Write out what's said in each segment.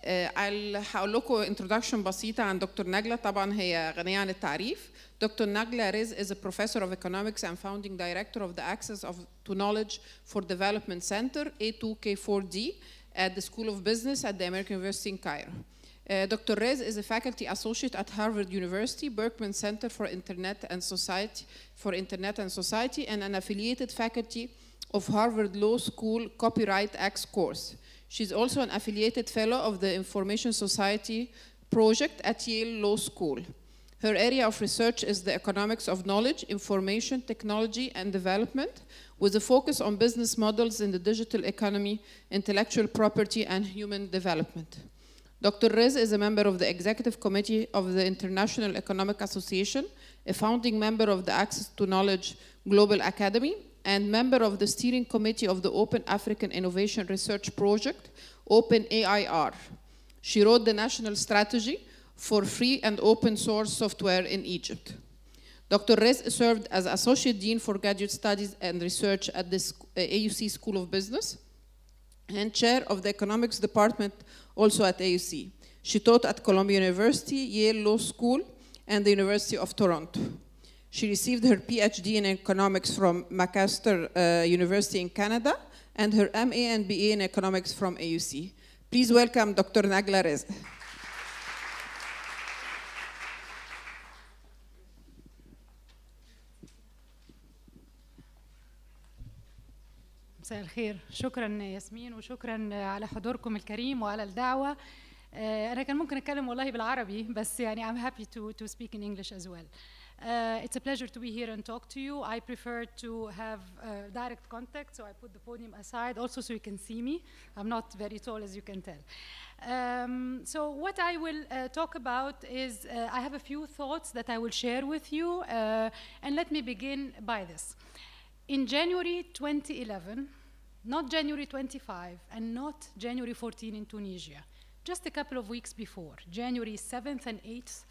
هقول لكم introduction بسيطة عن دكتور نجلة. طبعا هي غنية عن التعريف. Dr. Nagla Rizk is a professor of economics and founding director of the Access to Knowledge for Development Center, A2K4D, at the School of Business at the American University in Cairo. Dr. Rizk is a faculty associate at Harvard University, Berkman Center for Internet and Society, and an affiliated faculty of Harvard Law School Copyright Acts course. She's also an affiliated fellow of the Information Society project at Yale Law School. Her area of research is the economics of knowledge, information, technology, and development, with a focus on business models in the digital economy, intellectual property, and human development. Dr. Rizk is a member of the Executive Committee of the International Economic Association, a founding member of the Access to Knowledge Global Academy, and member of the Steering Committee of the Open African Innovation Research Project, OpenAIR. She wrote the national strategy for free and open source software in Egypt. Dr. Rizk served as Associate Dean for Graduate Studies and Research at the AUC School of Business and Chair of the Economics Department also at AUC. She taught at Columbia University, Yale Law School, and the University of Toronto. She received her PhD in economics from Macaster University in Canada and her MA and BA in economics from AUC. Please welcome Dr. Nagla Rizk. مساء الخير. شكرا ياسمين وشكرا على حضوركم الكريم وعلى الدعوة. أنا كان ممكن أتكلم والله بالعربي بس يعني I'm happy to speak in English as well. It's a pleasure to be here and talk to you. I prefer to have direct contact, so I put the podium aside also so you can see me. I'm not very tall as you can tell. So what I will talk about is I have a few thoughts that I will share with you, and let me begin by this. In January 2011, not January 25 and not January 14 in Tunisia, just a couple of weeks before, January 7th and 8th,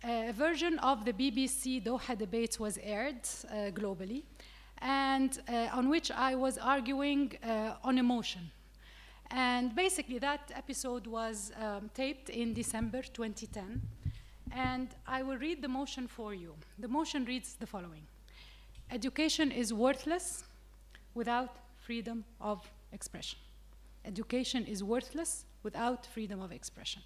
a version of the BBC Doha debates was aired globally, and on which I was arguing on a motion. And basically that episode was taped in December 2010, and I will read the motion for you. The motion reads the following. Education is worthless without freedom of expression. Education is worthless without freedom of expression.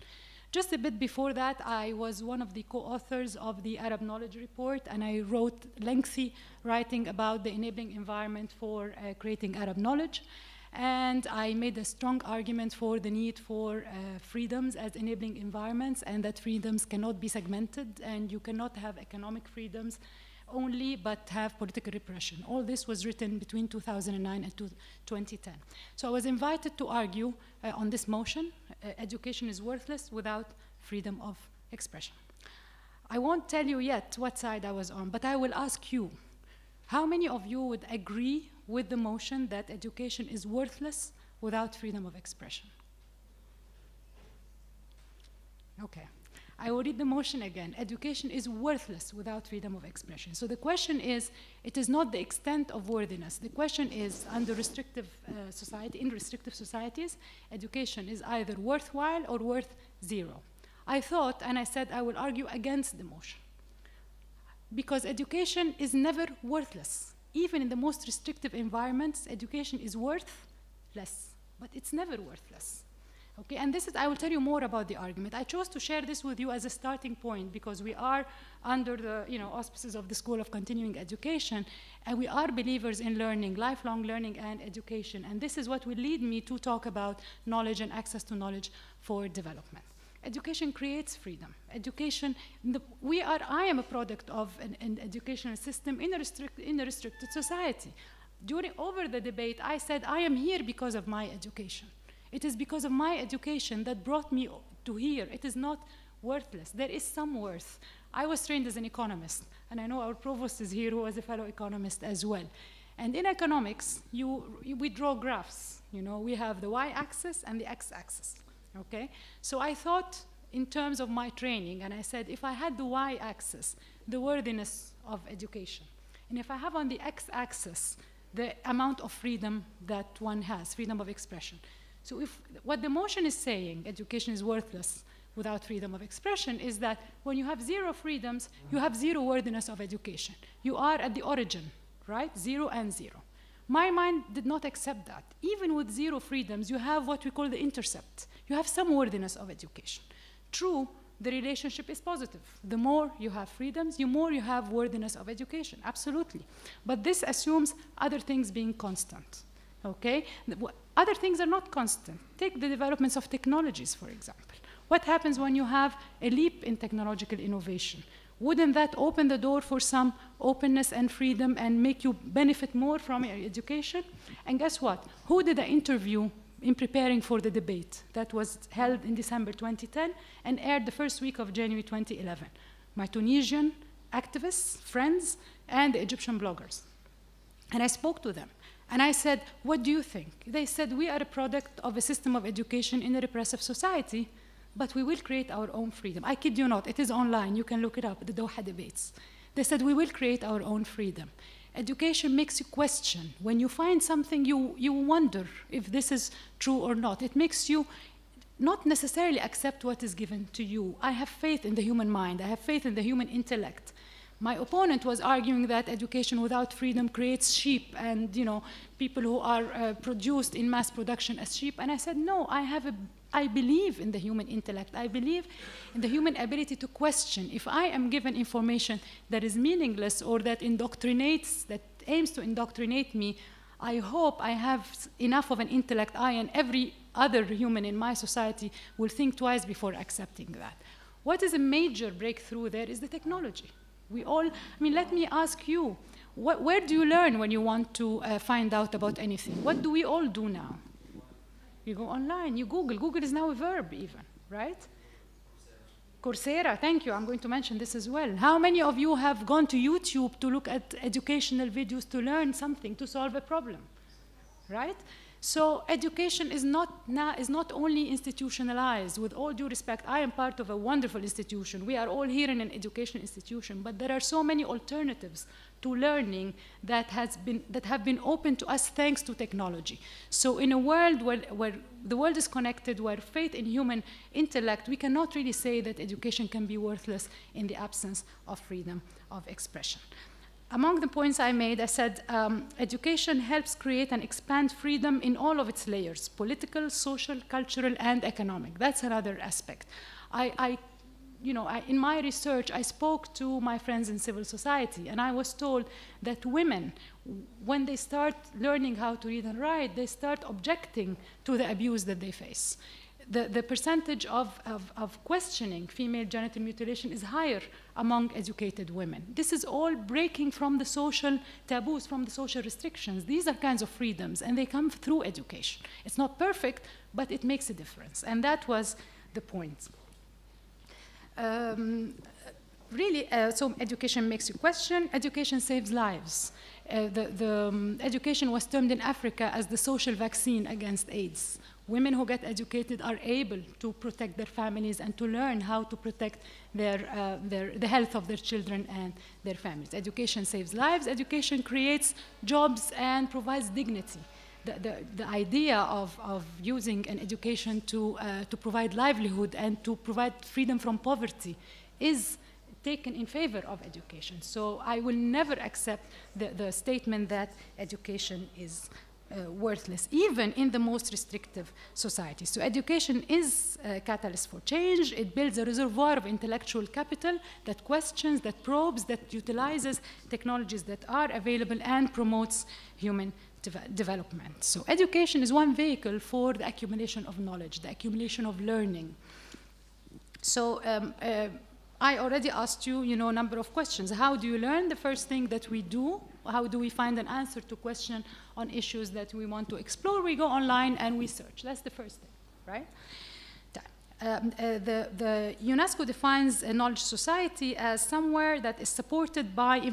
Just a bit before that, I was one of the co-authors of the Arab Knowledge Report, and I wrote lengthy writing about the enabling environment for creating Arab knowledge. And I made a strong argument for the need for freedoms as enabling environments, and that freedoms cannot be segmented, and you cannot have economic freedoms only but have political repression. All this was written between 2009 and 2010. So I was invited to argue on this motion, education is worthless without freedom of expression. I won't tell you yet what side I was on, but I will ask you, how many of you would agree with the motion that education is worthless without freedom of expression? Okay. I will read the motion again. Education is worthless without freedom of expression. So the question is, it is not the extent of worthiness. The question is, under restrictive society, in restrictive societies, education is either worthwhile or worth zero. I thought, and I said I will argue against the motion, because education is never worthless. Even in the most restrictive environments, education is worth less, but it's never worthless. Okay, and this is, I will tell you more about the argument. I chose to share this with you as a starting point because we are under the auspices of the School of Continuing Education, and we are believers in learning, lifelong learning and education. And this is what will lead me to talk about knowledge and access to knowledge for development. Education creates freedom. Education, I am a product of an educational system in a restricted society. Over the debate, I said, I am here because of my education. It is because of my education that brought me to here. It is not worthless. There is some worth. I was trained as an economist, and I know our provost is here who was a fellow economist as well. And in economics, we draw graphs. We have the y-axis and the x-axis. Okay? So I thought in terms of my training, and I said, if I had the y-axis, the worthiness of education, and if I have on the x-axis the amount of freedom that one has, freedom of expression. So if what the motion is saying, education is worthless without freedom of expression, is that when you have zero freedoms, you have zero worthiness of education. You are at the origin, right? Zero and zero. My mind did not accept that. Even with zero freedoms, you have what we call the intercept. You have some worthiness of education. True, the relationship is positive. The more you have freedoms, the more you have worthiness of education, absolutely. But this assumes other things being constant, okay? Other things are not constant. Take the developments of technologies, for example. What happens when you have a leap in technological innovation? Wouldn't that open the door for some openness and freedom and make you benefit more from your education? And guess what? Who did I interview in preparing for the debate that was held in December 2010 and aired the first week of January 2011? My Tunisian activists, friends, and the Egyptian bloggers. And I spoke to them. And I said, what do you think? They said, we are a product of a system of education in a repressive society, but we will create our own freedom. I kid you not, it is online, you can look it up, the Doha debates. They said, we will create our own freedom. Education makes you question. When you find something, you wonder if this is true or not. It makes you not necessarily accept what is given to you. I have faith in the human mind. I have faith in the human intellect. My opponent was arguing that education without freedom creates sheep and people who are produced in mass production as sheep. And I said, no, I believe in the human intellect. I believe in the human ability to question. If I am given information that is meaningless or that indoctrinates, that aims to indoctrinate me, I hope I have enough of an intellect, I and every other human in my society will think twice before accepting that. What is a major breakthrough there is the technology. Let me ask you, where do you learn when you want to find out about anything? What do we all do now? You go online, you Google. Google is now a verb even, right? Coursera, thank you. I'm going to mention this as well. How many of you have gone to YouTube to look at educational videos to learn something, to solve a problem, right? So education is not only institutionalized. With all due respect, I am part of a wonderful institution. We are all here in an education institution, but there are so many alternatives to learning that have been open to us thanks to technology. So in a world where the world is connected, where faith in human intellect, we cannot really say that education can be worthless in the absence of freedom of expression. Among the points I made, I said education helps create and expand freedom in all of its layers: political, social, cultural, and economic. That's another aspect. In my research, I spoke to my friends in civil society, and I was told that women, when they start learning how to read and write, they start objecting to the abuse that they face. The percentage of questioning female genital mutilation is higher among educated women. This is all breaking from the social taboos, from the social restrictions. These are kinds of freedoms, and they come through education. It's not perfect, but it makes a difference, and that was the point. So education makes you question. Education saves lives. Education was termed in Africa as the social vaccine against AIDS. Women who get educated are able to protect their families and to learn how to protect the health of their children and their families. Education saves lives. Education creates jobs and provides dignity. The idea of using an education to provide livelihood and to provide freedom from poverty is taken in favor of education. So I will never accept the statement that education is worthless, even in the most restrictive societies. So education is a catalyst for change. It builds a reservoir of intellectual capital that questions, that probes, that utilizes technologies that are available and promotes human development. So education is one vehicle for the accumulation of knowledge, the accumulation of learning. So I already asked you, a number of questions. How do you learn? The first thing that we do, how do we find an answer to question on issues that we want to explore? We go online and we search. That's the first thing, right? The UNESCO defines a knowledge society as somewhere that is supported by a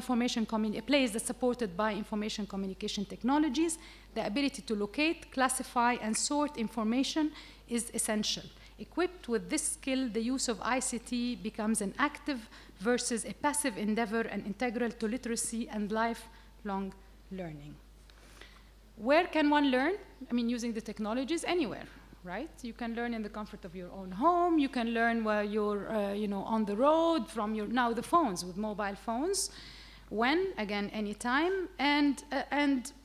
place that's supported by information communication technologies. The ability to locate, classify, and sort information is essential. Equipped with this skill, the use of ICT becomes an active versus a passive endeavor and integral to literacy and lifelong learning. Where can one learn? Using the technologies, anywhere. right? You can learn in the comfort of your own home. You can learn while you're on the road from your, now the phones, with mobile phones. When, again, anytime. And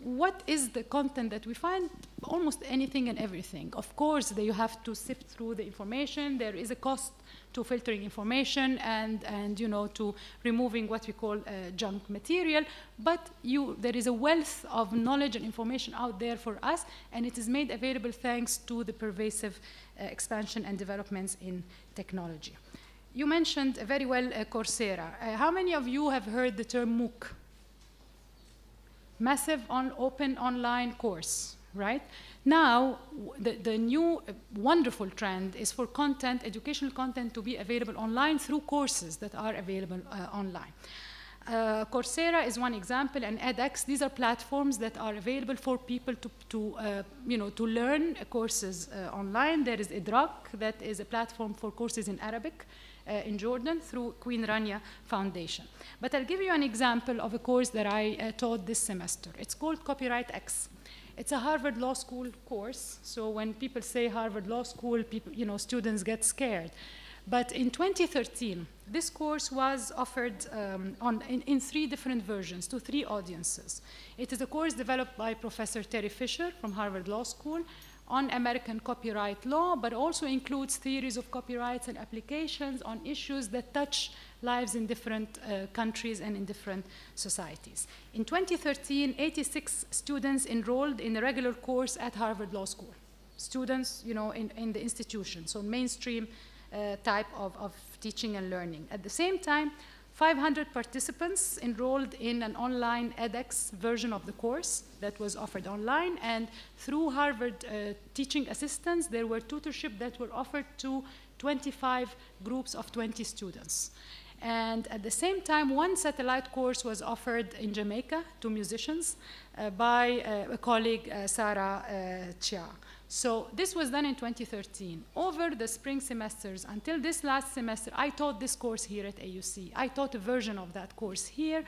what is the content that we find? Almost anything and everything. Of course, you have to sift through the information. There is a cost to filtering information and to removing what we call junk material. But there is a wealth of knowledge and information out there for us, and it is made available thanks to the pervasive expansion and developments in technology. You mentioned very well Coursera. How many of you have heard the term MOOC? Massive open online course, right? Now, the new wonderful trend is for content, educational content, to be available online through courses that are available online. Coursera is one example, and edX. These are platforms that are available for people to learn courses online. There is Idrak, that is a platform for courses in Arabic in Jordan through Queen Rania Foundation. But I'll give you an example of a course that I taught this semester. It's called Copyright X. It's a Harvard Law School course. So when people say Harvard Law School, people, students get scared. But in 2013, this course was offered in 3 different versions to 3 audiences. It is a course developed by Professor Terry Fisher from Harvard Law School on American copyright law, but also includes theories of copyrights and applications on issues that touch lives in different countries and in different societies. In 2013, 86 students enrolled in a regular course at Harvard Law School. Students, in the institution, so mainstream type of teaching and learning. At the same time, 500 participants enrolled in an online edX version of the course that was offered online, and through Harvard teaching assistants, there were tutorship that were offered to 25 groups of 20 students. And at the same time, one satellite course was offered in Jamaica to musicians by a colleague, Sarah Chia. So this was done in 2013. Over the spring semesters, until this last semester, I taught this course here at AUC. I taught a version of that course here,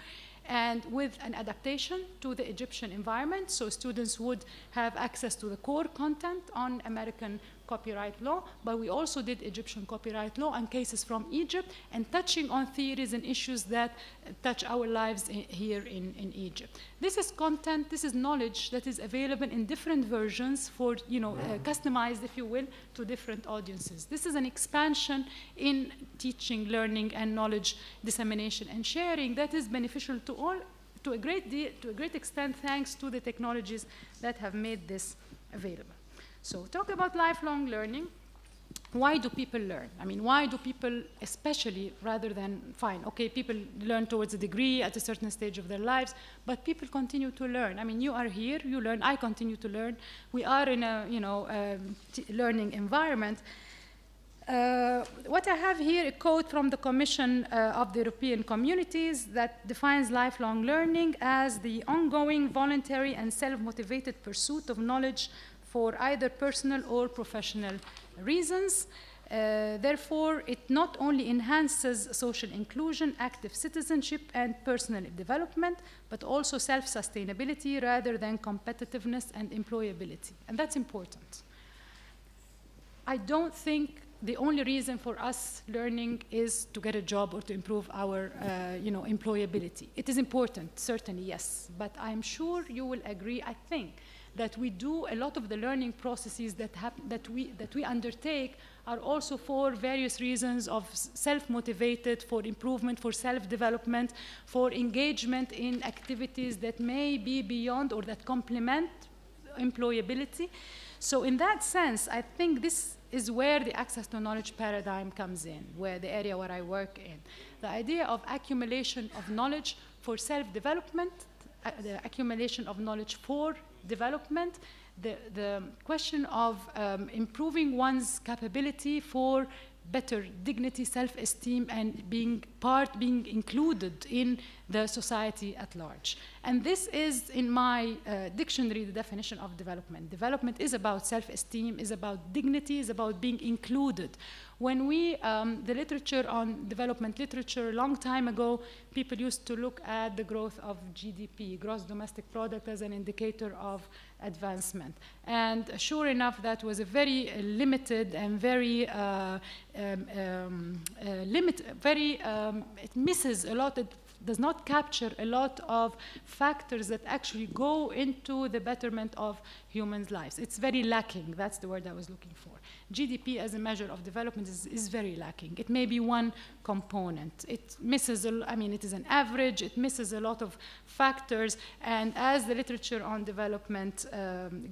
and with an adaptation to the Egyptian environment, so students would have access to the core content on American copyright law, but we also did Egyptian copyright law and cases from Egypt, and touching on theories and issues that touch our lives here in Egypt. This is content, this is knowledge that is available in different versions for, customized, if you will, to different audiences. This is an expansion in teaching, learning, and knowledge dissemination and sharing that is beneficial to all, to a great extent, thanks to the technologies that have made this available. So talk about lifelong learning. Why do people learn? I mean, why do people, especially, rather than, fine, okay, people learn towards a degree at a certain stage of their lives, but people continue to learn. I mean, you are here, you learn, I continue to learn. We are in a, learning environment. What I have here, a quote from the Commission of the European Communities that defines lifelong learning as the ongoing, voluntary, and self-motivated pursuit of knowledge for either personal or professional reasons. Therefore, it not only enhances social inclusion, active citizenship, and personal development, but also self-sustainability rather than competitiveness and employability. And that's important. I don't think the only reason for us learning is to get a job or to improve our employability. It is important, certainly, yes, but I'm sure you will agree, I think, that we do a lot of the learning processes that we undertake are also for various reasons of self-motivated, for improvement, for self-development, for engagement in activities that may be beyond or that complement employability. So in that sense, I think this is where the access to knowledge paradigm comes in, where the area where I work in. The idea of accumulation of knowledge for self-development, the accumulation of knowledge for development, the question of improving one's capability for better dignity, self-esteem, and being part, being included in the society at large. And this is, in my dictionary, the definition of development. Development is about self-esteem, is about dignity, is about being included. When we, the literature on development literature, a long time ago, people used to look at the growth of GDP, gross domestic product, as an indicator of advancement. And sure enough, that was a very limited and very it misses a lot. It does not capture a lot of factors that actually go into the betterment of humans' lives. It's very lacking. That's the word I was looking for. GDP as a measure of development is very lacking. It may be one component. It misses, I mean, it is an average. It misses a lot of factors. And as the literature on development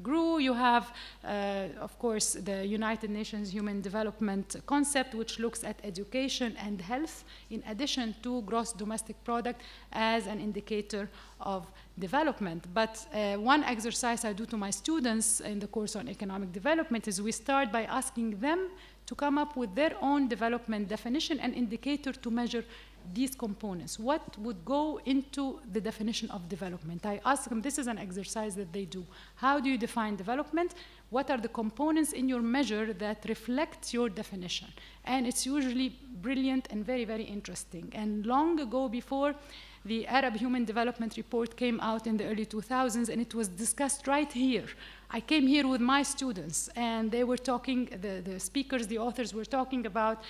grew, you have, of course, the United Nations Human Development Concept, which looks at education and health, in addition to gross domestic product as an indicator of development. But one exercise I do to my students in the course on economic development is we start by asking them to come up with their own development definition and indicator to measure these components. What would go into the definition of development? I ask them, this is an exercise that they do. How do you define development? What are the components in your measure that reflect your definition? And it's usually brilliant and very, very interesting. And long ago, before the Arab Human Development Report came out in the early 2000s, and it was discussed right here. I came here with my students, and they were talking, the speakers, the authors were talking about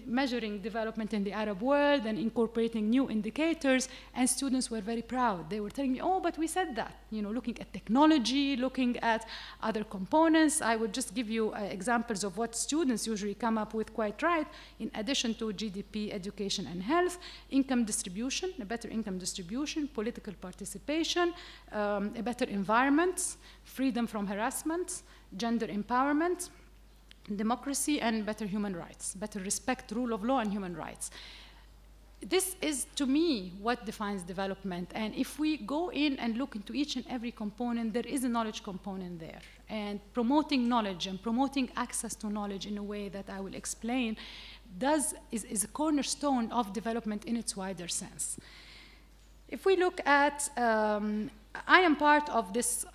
measuring development in the Arab world and incorporating new indicators, and students were very proud. They were telling me, oh, but we said that, you know, looking at technology, looking at other components. I would just give you examples of what students usually come up with quite right, in addition to GDP, education, and health, income distribution, a better income distribution, political participation, a better environment, freedom from harassment, gender empowerment, democracy, and better human rights, better respect, rule of law, and human rights. This is, to me, what defines development. And if we go in and look into each and every component, there is a knowledge component there. And promoting knowledge and promoting access to knowledge in a way that I will explain is a cornerstone of development in its wider sense. If we look at, I am part of this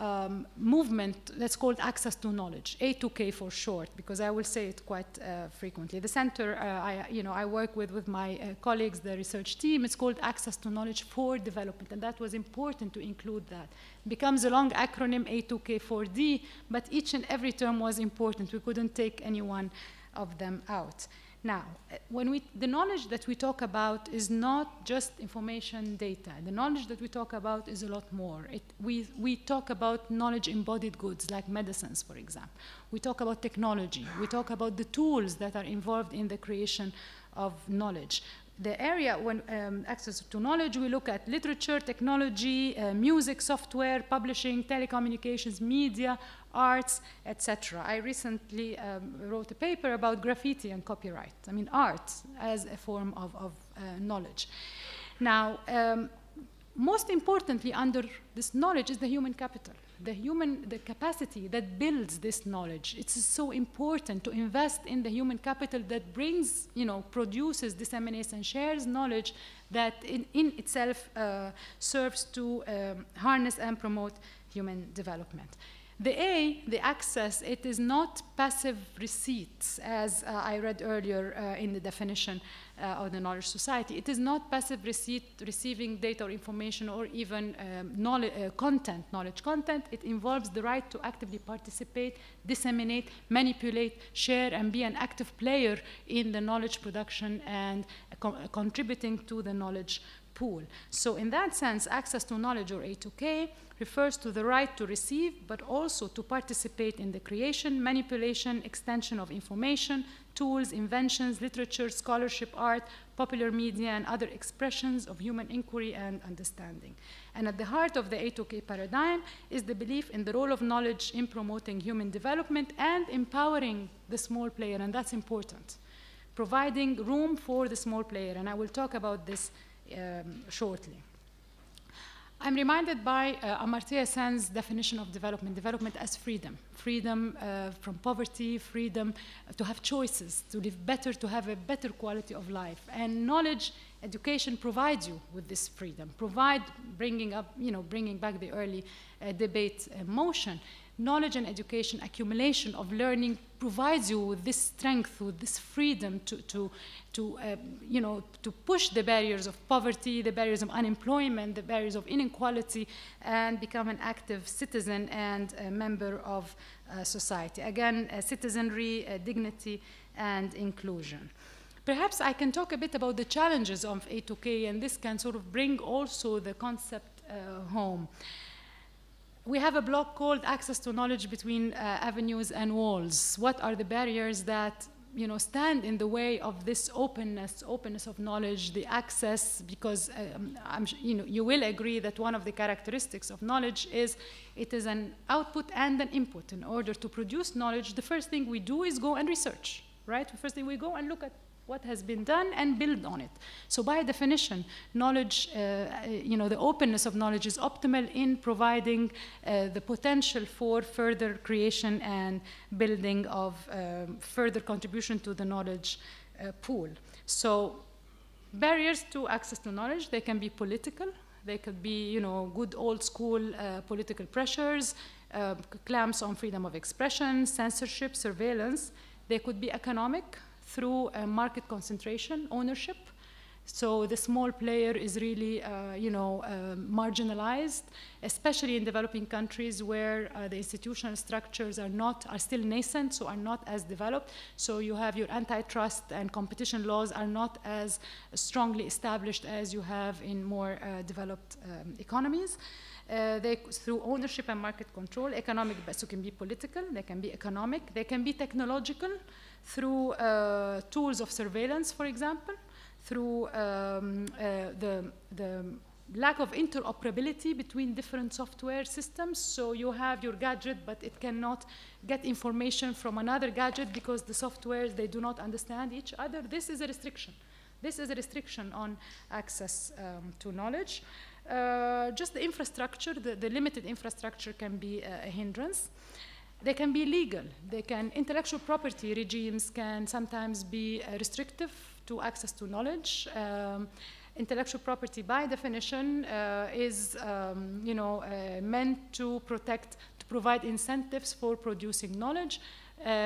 movement that's called Access to Knowledge, A2K for short, because I will say it quite frequently. The center I work with my colleagues, the research team, it's called Access to Knowledge for Development, and that was important to include that. It becomes a long acronym, A2K4D, but each and every term was important. We couldn't take any one of them out. Now, the knowledge that we talk about is not just information data. The knowledge that we talk about is a lot more. We talk about knowledge embodied goods, like medicines, for example. We talk about technology. We talk about the tools that are involved in the creation of knowledge. The area, when access to knowledge, we look at literature, technology, music, software, publishing, telecommunications, media, arts, etc. I recently wrote a paper about graffiti and copyright. I mean, art as a form of knowledge. Now, most importantly, under this knowledge is the human capital. The capacity that builds this knowledge. It's so important to invest in the human capital that brings, produces, disseminates, and shares knowledge that in itself serves to harness and promote human development. The access, it is not passive receipts, as I read earlier in the definition of the knowledge society. It is not passive receiving data or information or even knowledge content. It involves the right to actively participate, disseminate, manipulate, share, and be an active player in the knowledge production and contributing to the knowledge pool. So in that sense, access to knowledge, or A2K, refers to the right to receive, but also to participate in the creation, manipulation, extension of information, tools, inventions, literature, scholarship, art, popular media, and other expressions of human inquiry and understanding. And at the heart of the A2K paradigm is the belief in the role of knowledge in promoting human development and empowering the small player, and that's important. Providing room for the small player, and I will talk about this shortly. I'm reminded by Amartya Sen's definition of development, development as freedom. Freedom from poverty, freedom to have choices, to live better, to have a better quality of life. And knowledge, education provides you with this freedom, bringing back the early debate motion. Knowledge and education, accumulation of learning provides you with this strength, with this freedom to push the barriers of poverty, the barriers of unemployment, the barriers of inequality, and become an active citizen and a member of society. Again, citizenry, dignity, and inclusion. Perhaps I can talk a bit about the challenges of A2K, and this can sort of bring also the concept home. We have a block called Access to Knowledge Between Avenues and Walls. What are the barriers that stand in the way of this openness of knowledge, the access? Because you will agree that one of the characteristics of knowledge is it is an output and an input. In order to produce knowledge, the first thing we do is go and research, right? The first thing we go and look at what has been done and build on it. So by definition, knowledge, the openness of knowledge is optimal in providing the potential for further creation and building of further contribution to the knowledge pool. So barriers to access to knowledge, they can be political, they could be good old school political pressures, clamps on freedom of expression, censorship, surveillance. They could be economic, through market concentration, ownership. So the small player is really, marginalized, especially in developing countries where the institutional structures are still nascent, so are not as developed. So you have your antitrust and competition laws are not as strongly established as you have in more developed economies. Through ownership and market control, economic, so can be political, they can be economic, they can be technological, through tools of surveillance, for example, through the lack of interoperability between different software systems. So you have your gadget, but it cannot get information from another gadget because the softwares, they do not understand each other. This is a restriction. This is a restriction on access to knowledge. Just the infrastructure, the limited infrastructure can be a hindrance. They can be legal. Intellectual property regimes can sometimes be restrictive to access to knowledge. Intellectual property, by definition, is meant to provide incentives for producing knowledge,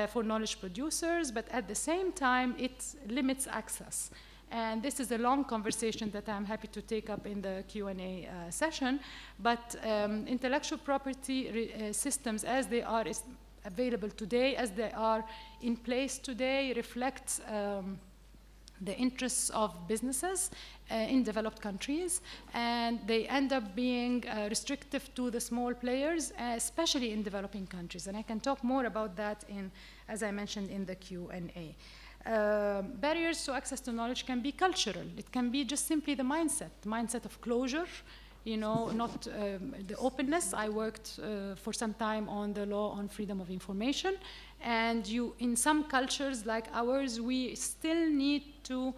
for knowledge producers, but at the same time, it limits access. And this is a long conversation that I'm happy to take up in the Q&A session. But intellectual property systems as they are available today, as they are in place today, reflect the interests of businesses in developed countries. And they end up being restrictive to the small players, especially in developing countries. And I can talk more about that as I mentioned in the Q&A. Barriers to access to knowledge can be cultural. It can be just simply the mindset of closure, not the openness. I worked for some time on the law on freedom of information, and in some cultures like ours, we still need to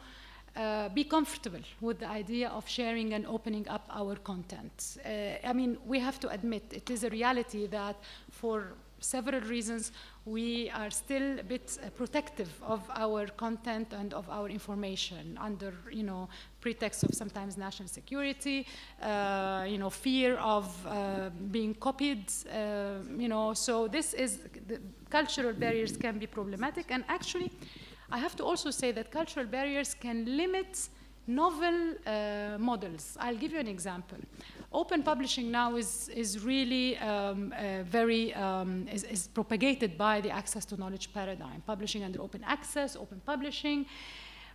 be comfortable with the idea of sharing and opening up our content. We have to admit it is a reality that for several reasons, we are still a bit protective of our content and of our information under, pretext of sometimes national security, fear of being copied, So this is, the cultural barriers can be problematic. And actually, I have to also say that cultural barriers can limit novel models. I'll give you an example. Open publishing now is really is propagated by the access to knowledge paradigm, publishing under open access, open publishing.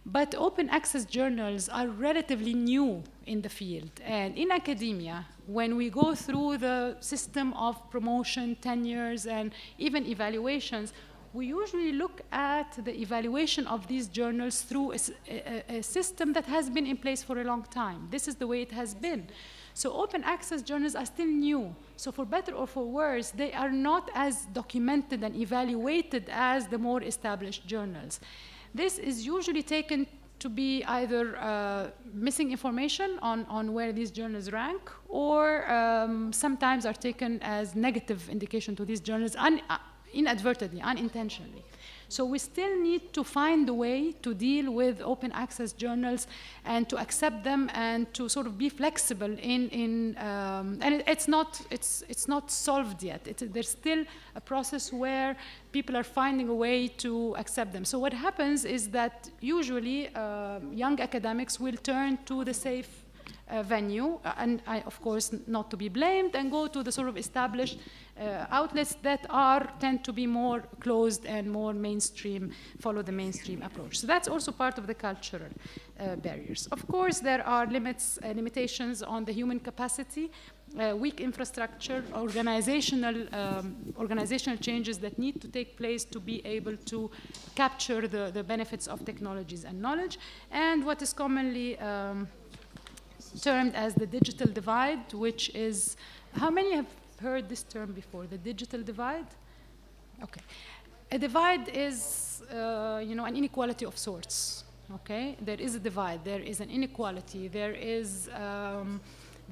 But open access journals are relatively new in the field. And in academia, when we go through the system of promotion, tenures, and even evaluations, we usually look at the evaluation of these journals through a system that has been in place for a long time. This is the way it has been. So open access journals are still new. So for better or for worse, they are not as documented and evaluated as the more established journals. This is usually taken to be either missing information on where these journals rank, or sometimes are taken as negative indication to these journals inadvertently, unintentionally. So we still need to find a way to deal with open access journals and to accept them and to sort of be flexible and it's not solved yet. There's still a process where people are finding a way to accept them. So what happens is that usually young academics will turn to the safe venue, and of course not to be blamed, and go to the sort of established outlets that tend to be more closed and more mainstream, follow the mainstream approach. So that's also part of the cultural barriers. Of course, there are limitations on the human capacity, weak infrastructure, organizational changes that need to take place to be able to capture the benefits of technologies and knowledge, and what is commonly termed as the digital divide, which is, how many have heard this term before, the digital divide? Okay. A divide is, an inequality of sorts, okay? There is a divide, there is an inequality, there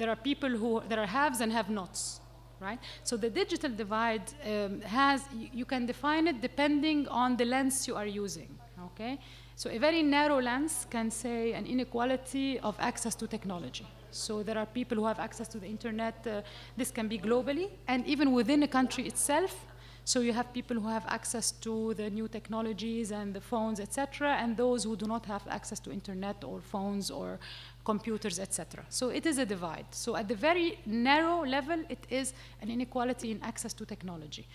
are people there are haves and have-nots, right? So the digital divide you can define it depending on the lens you are using, okay? So a very narrow lens can say an inequality of access to technology. So there are people who have access to the internet. This can be globally, and even within a country itself. So you have people who have access to the new technologies and the phones, etc., and those who do not have access to internet or phones or computers, etc. So it is a divide. So at the very narrow level, it is an inequality in access to technology.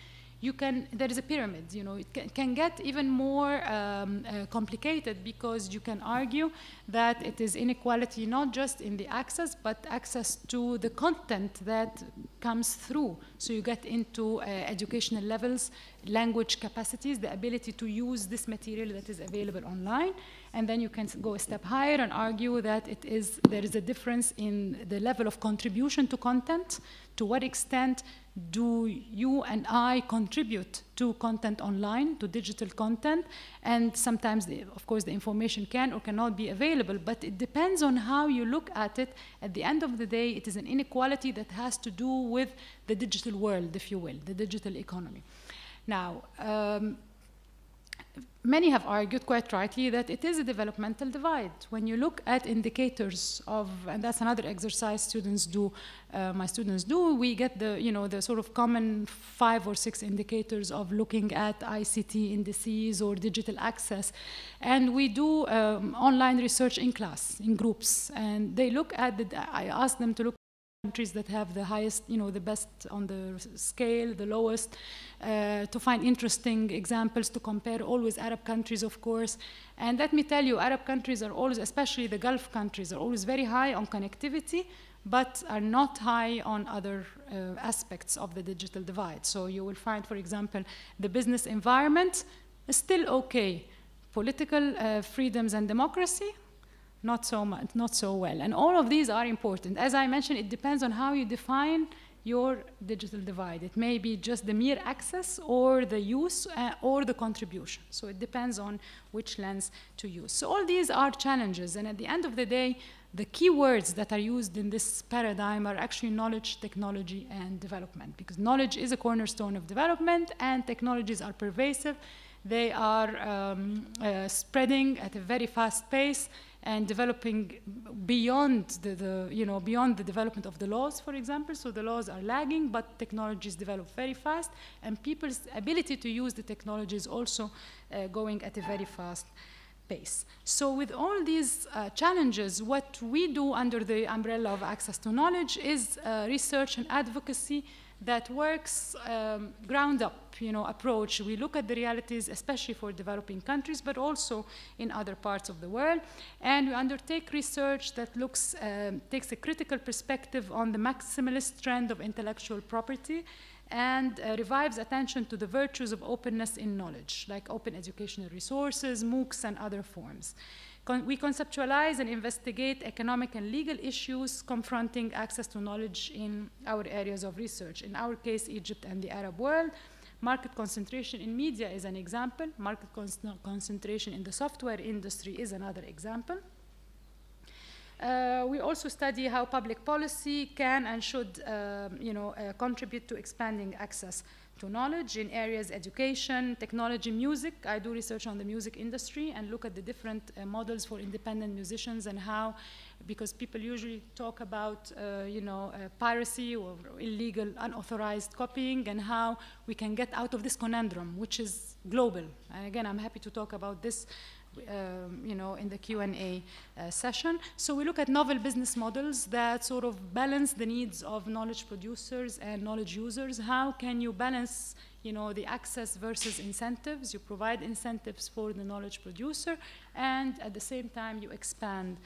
There is a pyramid, it can get even more complicated, because you can argue that it is inequality not just in the access, but access to the content that comes through. So you get into educational levels, language capacities, the ability to use this material that is available online, and then you can go a step higher and argue that there is a difference in the level of contribution to content. To what extent do you and I contribute to content online, to digital content? And sometimes, of course, the information can or cannot be available, but it depends on how you look at it. At the end of the day, it is an inequality that has to do with the digital world, if you will, the digital economy. Now, many have argued quite rightly that it is a developmental divide. When you look at indicators and that's another exercise students do, my students do, we get the sort of common 5 or 6 indicators of looking at ICT indices or digital access. And we do online research in class, in groups. And they look at I ask them to look countries that have the highest, the best on the scale, the lowest, to find interesting examples to compare, always Arab countries, of course. And let me tell you, Arab countries are always, especially the Gulf countries, are always very high on connectivity, but are not high on other aspects of the digital divide. So you will find, for example, the business environment is still okay. Political freedoms and democracy, not so much, not so well. And all of these are important. As I mentioned, it depends on how you define your digital divide. It may be just the mere access or the use or the contribution. So it depends on which lens to use. So all these are challenges. And at the end of the day, the key words that are used in this paradigm are actually knowledge, technology, and development. Because knowledge is a cornerstone of development, and technologies are pervasive. They are spreading at a very fast pace and developing beyond beyond the development of the laws, for example. So the laws are lagging, but technologies develop very fast, and people's ability to use the technology is also going at a very fast pace. So with all these challenges, what we do under the umbrella of access to knowledge is research and advocacy that works ground up, approach. We look at the realities, especially for developing countries, but also in other parts of the world. And we undertake research that takes a critical perspective on the maximalist trend of intellectual property and revives attention to the virtues of openness in knowledge, like open educational resources, MOOCs, and other forms. We conceptualize and investigate economic and legal issues confronting access to knowledge in our areas of research. In our case, Egypt and the Arab world. Market concentration in media is an example. Market concentration in the software industry is another example. We also study how public policy can and should contribute to expanding access to knowledge in areas education, technology, music. I do research on the music industry and look at the different models for independent musicians and how, because people usually talk about piracy or illegal unauthorized copying, and how we can get out of this conundrum, which is global. And again, I'm happy to talk about this in the Q&A session. So we look at novel business models that sort of balance the needs of knowledge producers and knowledge users. How can you balance the access versus incentives? You provide incentives for the knowledge producer, and at the same time you expand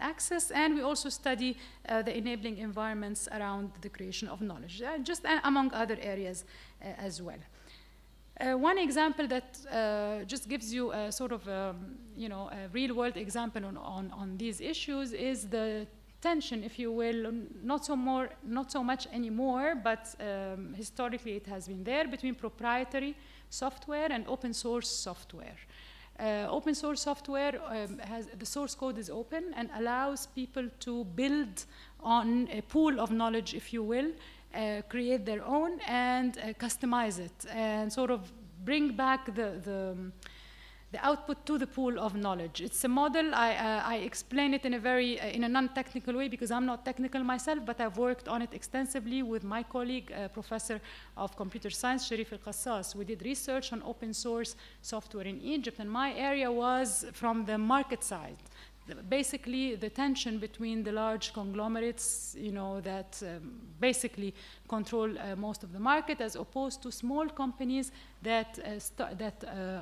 access. And we also study the enabling environments around the creation of knowledge, just among other areas as well. One example that just gives you a sort of a real-world example on these issues is the tension, if you will, not so much anymore, but historically it has been there, between proprietary software and open source software. Open source software the source code is open and allows people to build on a pool of knowledge, if you will, create their own and customize it and sort of bring back the output to the pool of knowledge. It's a model. I explain it in a non-technical way because I'm not technical myself, but I've worked on it extensively with my colleague, Professor of Computer Science, Sharif Al-Qassas. We did research on open source software in Egypt, and my area was from the market side. Basically, the tension between the large conglomerates, that basically control most of the market, as opposed to small companies that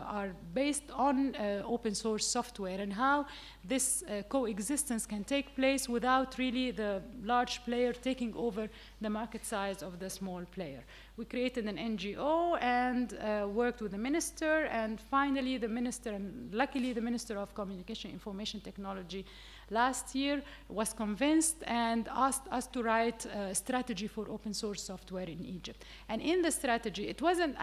are based on open source software, and how this coexistence can take place without really the large player taking over the market size of the small player. We created an NGO and worked with the minister, and finally the minister, and luckily the Minister of Communication Information Technology last year was convinced and asked us to write a strategy for open source software in Egypt. And in the strategy, it wasn't,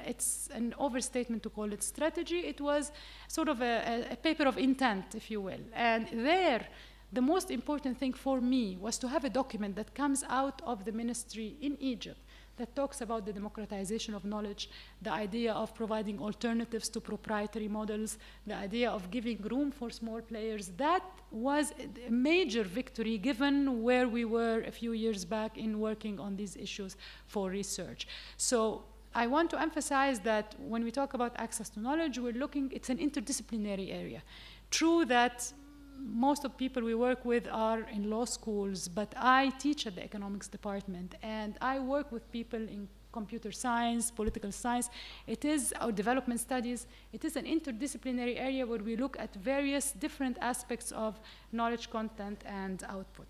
it's an overstatement to call it strategy. It was sort of a paper of intent, if you will. And there, the most important thing for me was to have a document that comes out of the ministry in Egypt that talks about the democratization of knowledge, the idea of providing alternatives to proprietary models, the idea of giving room for small players. That was a major victory given where we were a few years back in working on these issues for research. So I want to emphasize that when we talk about access to knowledge, it's an interdisciplinary area. True that most of the people we work with are in law schools, but I teach at the economics department, and I work with people in computer science, political science. It is our development studies. It is an interdisciplinary area where we look at various different aspects of knowledge content and output.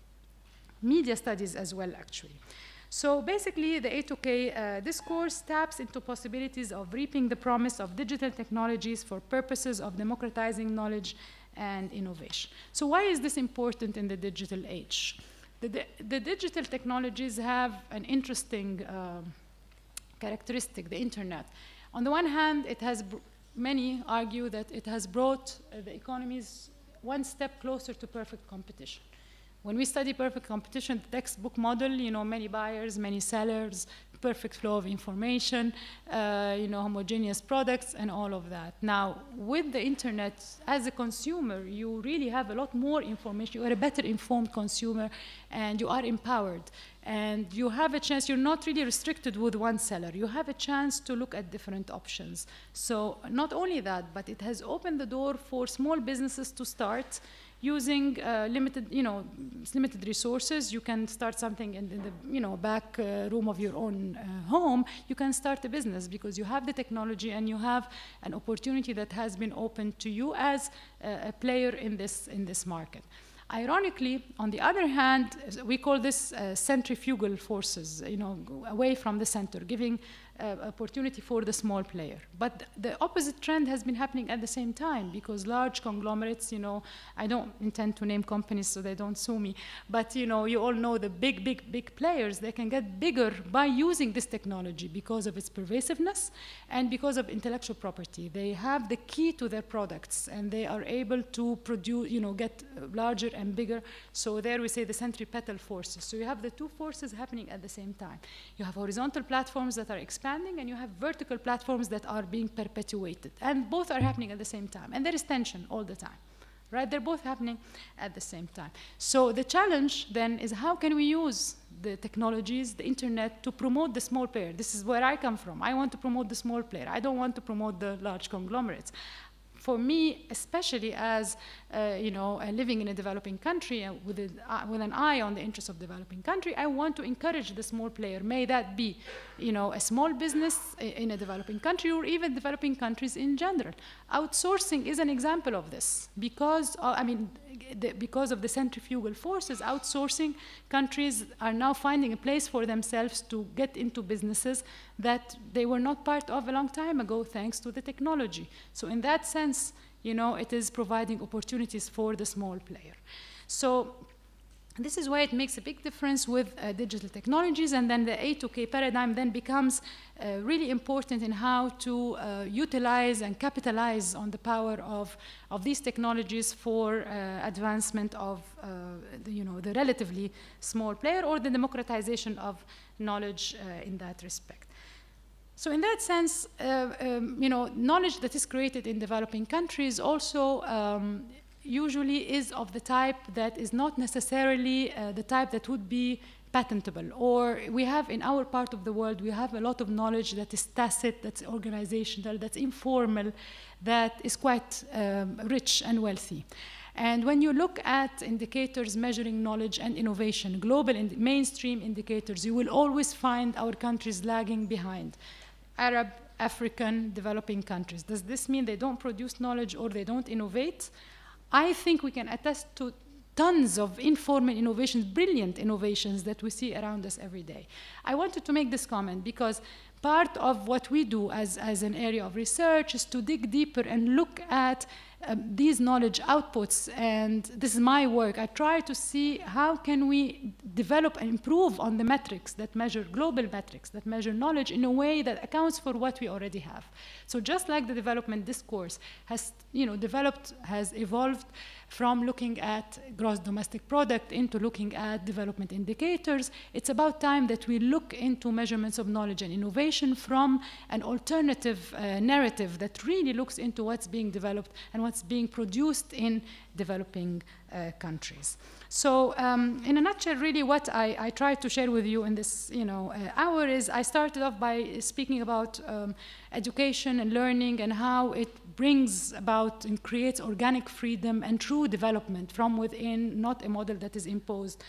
Media studies as well, actually. So basically, the A2K discourse taps into possibilities of reaping the promise of digital technologies for purposes of democratizing knowledge and innovation. So why is this important in the digital age? The digital technologies have an interesting characteristic, the internet. On the one hand, many argue that it has brought the economies one step closer to perfect competition. When we study perfect competition, the textbook model, many buyers, many sellers, perfect flow of information, homogeneous products, and all of that. Now, with the internet, as a consumer, you really have a lot more information. You are a better informed consumer, and you are empowered. And you have a chance, you're not really restricted with one seller. You have a chance to look at different options. So not only that, but it has opened the door for small businesses to start using limited resources. You can start something in the back room of your own home. You can start a business because you have the technology and you have an opportunity that has been opened to you as a player in this market. Ironically, on the other hand, we call this centrifugal forces, away from the center, giving opportunity for the small player. But the opposite trend has been happening at the same time, because large conglomerates, you know, I don't intend to name companies so they don't sue me, but you know, you all know the big players, they can get bigger by using this technology because of its pervasiveness and because of intellectual property. They have the key to their products and they are able to produce, you know, get larger and bigger. So there we say the centripetal forces. So you have the two forces happening at the same time. You have horizontal platforms that are expanding and you have vertical platforms that are being perpetuated. And both are happening at the same time. And there is tension all the time, right? They're both happening at the same time. So the challenge then is how can we use the technologies, the internet, to promote the small player? This is where I come from. I want to promote the small player. I don't want to promote the large conglomerates. For me, especially as you know, living in a developing country with an eye on the interests of developing country, I want to encourage the small player. May that be, you know, a small business in a developing country or even developing countries in general. Outsourcing is an example of this because, because of the centrifugal forces. Outsourcing countries are now finding a place for themselves to get into businesses that they were not part of a long time ago, thanks to the technology. So in that sense, you know, it is providing opportunities for the small player. So this is why it makes a big difference with digital technologies, and then the A2K paradigm then becomes really important in how to utilize and capitalize on the power of these technologies for advancement of the relatively small player, or the democratization of knowledge in that respect. So in that sense, knowledge that is created in developing countries also usually is of the type that is not necessarily the type that would be patentable. Or we have in our part of the world, we have a lot of knowledge that is tacit, that's organizational, that's informal, that is quite rich and wealthy. And when you look at indicators measuring knowledge and innovation, global and mainstream indicators, you will always find our countries lagging behind. Arab, African, developing countries. Does this mean they don't produce knowledge or they don't innovate? I think we can attest to tons of informal innovations, brilliant innovations that we see around us every day. I wanted to make this comment because part of what we do as an area of research is to dig deeper and look at these knowledge outputs, and this is my work. I try to see how can we develop and improve on the metrics that measure, global metrics that measure knowledge in a way that accounts for what we already have. So just like the development discourse has developed, has evolved from looking at gross domestic product into looking at development indicators, it's about time that we look into measurements of knowledge and innovation from an alternative narrative that really looks into what's being developed and what's being produced in developing countries. So in a nutshell, really what I tried to share with you in this hour is I started off by speaking about education and learning and how it brings about and creates organic freedom and true development from within, not a model that is imposed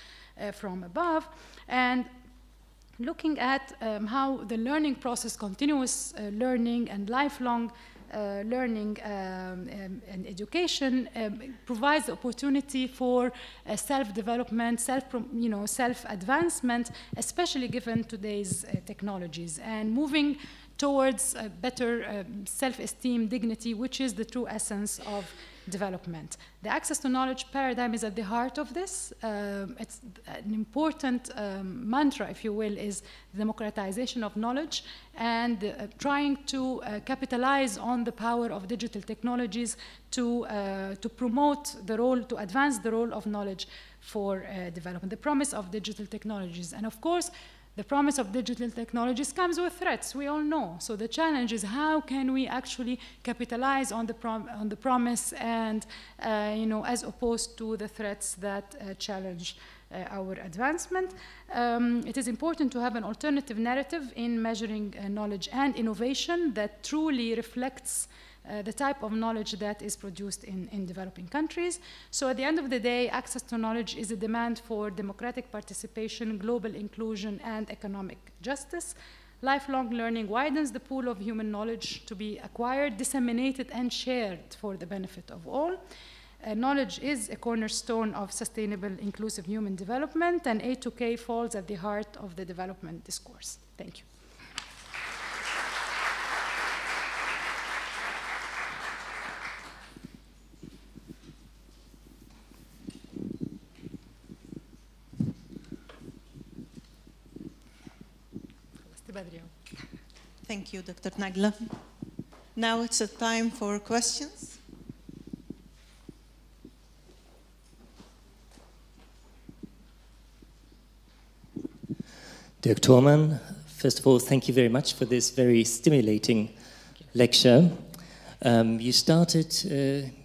from above. And looking at how the learning process, continuous learning and lifelong learning and education provides the opportunity for self-development, self-advancement, especially given today's technologies, and moving towards a better self-esteem, dignity, which is the true essence of development. The access to knowledge paradigm is at the heart of this. It's an important mantra, if you will, is democratization of knowledge and trying to capitalize on the power of digital technologies to promote the role, to advance the role of knowledge for development, the promise of digital technologies. And of course, the promise of digital technologies comes with threats, we all know. So the challenge is how can we actually capitalize on the promise and, as opposed to the threats that challenge our advancement. It is important to have an alternative narrative in measuring knowledge and innovation that truly reflects the type of knowledge that is produced in developing countries. So at the end of the day, access to knowledge is a demand for democratic participation, global inclusion, and economic justice. Lifelong learning widens the pool of human knowledge to be acquired, disseminated, and shared for the benefit of all. Knowledge is a cornerstone of sustainable, inclusive human development, and A2K falls at the heart of the development discourse. Thank you. بدري. Thank you, Dr. Nagla. Now it's a time for questions. Dirk Thormann, first of all, thank you very much for this very stimulating lecture. You started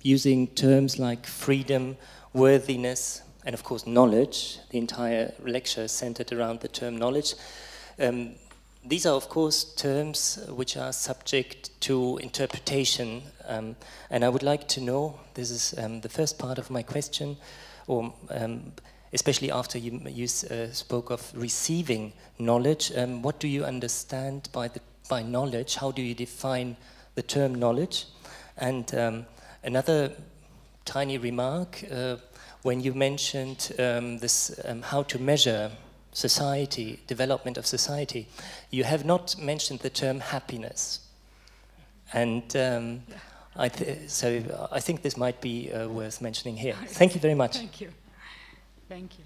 using terms like freedom, worthiness, and of course knowledge. The entire lecture centered around the term knowledge. These are of course terms which are subject to interpretation, and I would like to know, this is the first part of my question, or especially after you spoke of receiving knowledge, what do you understand by knowledge? How do you define the term knowledge? And another tiny remark, when you mentioned how to measure society, development of society, you have not mentioned the term happiness. And so I think this might be worth mentioning here. Thank you very much. Thank you. Thank you.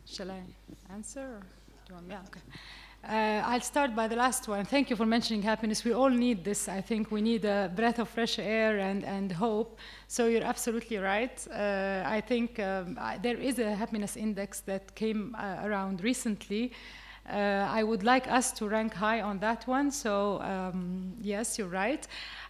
Shall I answer? Or do you want? Yeah, okay. I'll start by the last one. Thank you for mentioning happiness. We all need this. I think we need a breath of fresh air and hope. So you're absolutely right. I think there is a happiness index that came around recently. I would like us to rank high on that one. So yes, you're right.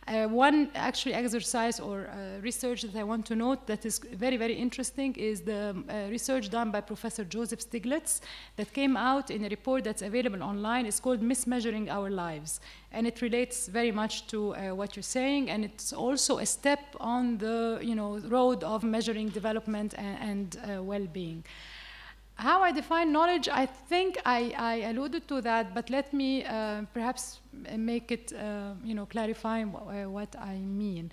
One actually exercise or research that I want to note that is very, very interesting is the research done by Professor Joseph Stiglitz that came out in a report that's available online. It's called Mismeasuring Our Lives. And it relates very much to what you're saying. And it's also a step on the road of measuring development and well-being. How I define knowledge, I think I alluded to that, but let me perhaps make it, clarify what I mean.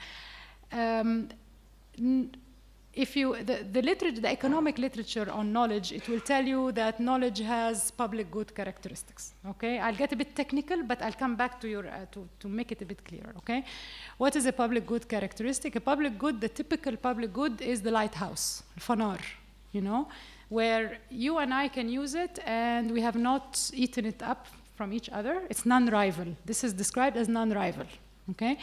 If you, the economic literature on knowledge, it will tell you that knowledge has public good characteristics, okay? I'll get a bit technical, but I'll come back to your, to make it a bit clearer, okay? What is a public good characteristic? A public good, the typical public good is the lighthouse, fanar, where you and I can use it and we have not eaten it up from each other. It's non-rival. This is described as non-rival, okay?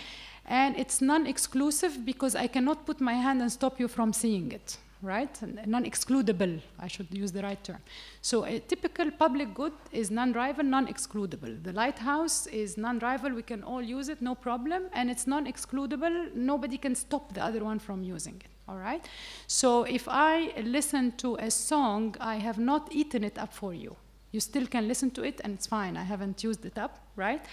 And it's non-exclusive because I cannot put my hand and stop you from seeing it, right? Non-excludable, I should use the right term. So a typical public good is non-rival, non-excludable. The lighthouse is non-rival, we can all use it, no problem, and it's non-excludable, nobody can stop the other one from using it. All right? So if I listen to a song, I have not eaten it up for you. You still can listen to it and it's fine. I haven't used it up, right?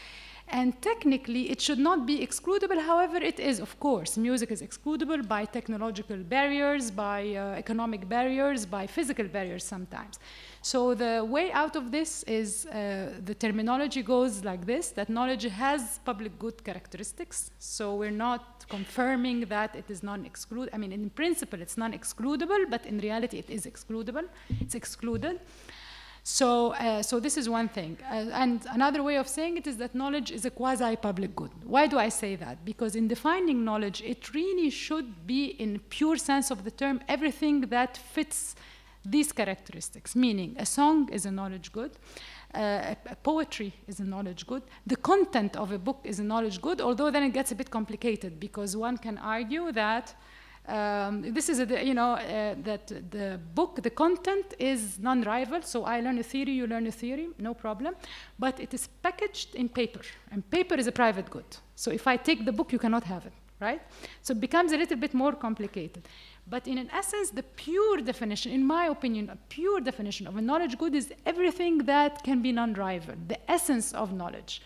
And technically, it should not be excludable. However, it is, of course. Music is excludable by technological barriers, by economic barriers, by physical barriers sometimes. So the way out of this is the terminology goes like this, that knowledge has public good characteristics. So we're not confirming that it is non-excludable. I mean, in principle, it's non-excludable, but in reality, it is excludable. It's excluded. So this is one thing. And another way of saying it is that knowledge is a quasi-public good. Why do I say that? Because in defining knowledge, it really should be, in pure sense of the term, everything that fits these characteristics, meaning a song is a knowledge good, poetry is a knowledge good, the content of a book is a knowledge good, although then it gets a bit complicated because one can argue that this is, that the book, the content is non-rival, so I learn a theory, you learn a theory, no problem, but it is packaged in paper, and paper is a private good. So if I take the book, you cannot have it, right? So it becomes a little bit more complicated. But in an essence, the pure definition, in my opinion, a pure definition of a knowledge good is everything that can be non-rival, the essence of knowledge.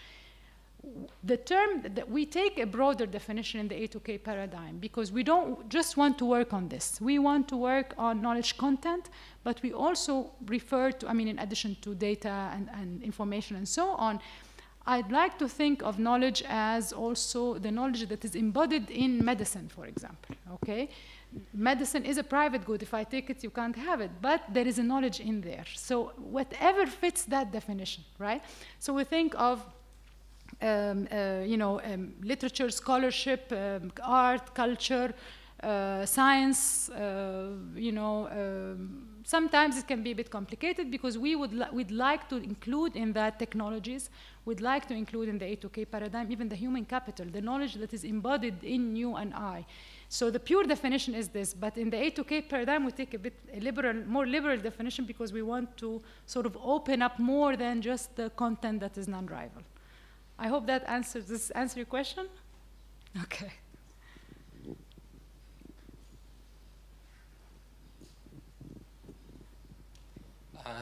The term that we take a broader definition in the A2K paradigm because we don't just want to work on this. We want to work on knowledge content, but we also refer to, in addition to data and information and so on, I'd like to think of knowledge as also the knowledge that is embodied in medicine, for example, okay? Medicine is a private good. If I take it, you can't have it, but there is a knowledge in there. So whatever fits that definition, right? So we think of literature, scholarship, art, culture, science, you know, sometimes it can be a bit complicated because we'd like to include in that technologies, we'd like to include in the A2K paradigm even the human capital, the knowledge that is embodied in you and I. So the pure definition is this, but in the A2K paradigm we take a bit more liberal definition because we want to sort of open up more than just the content that is non-rival. I hope that answers your question? Okay.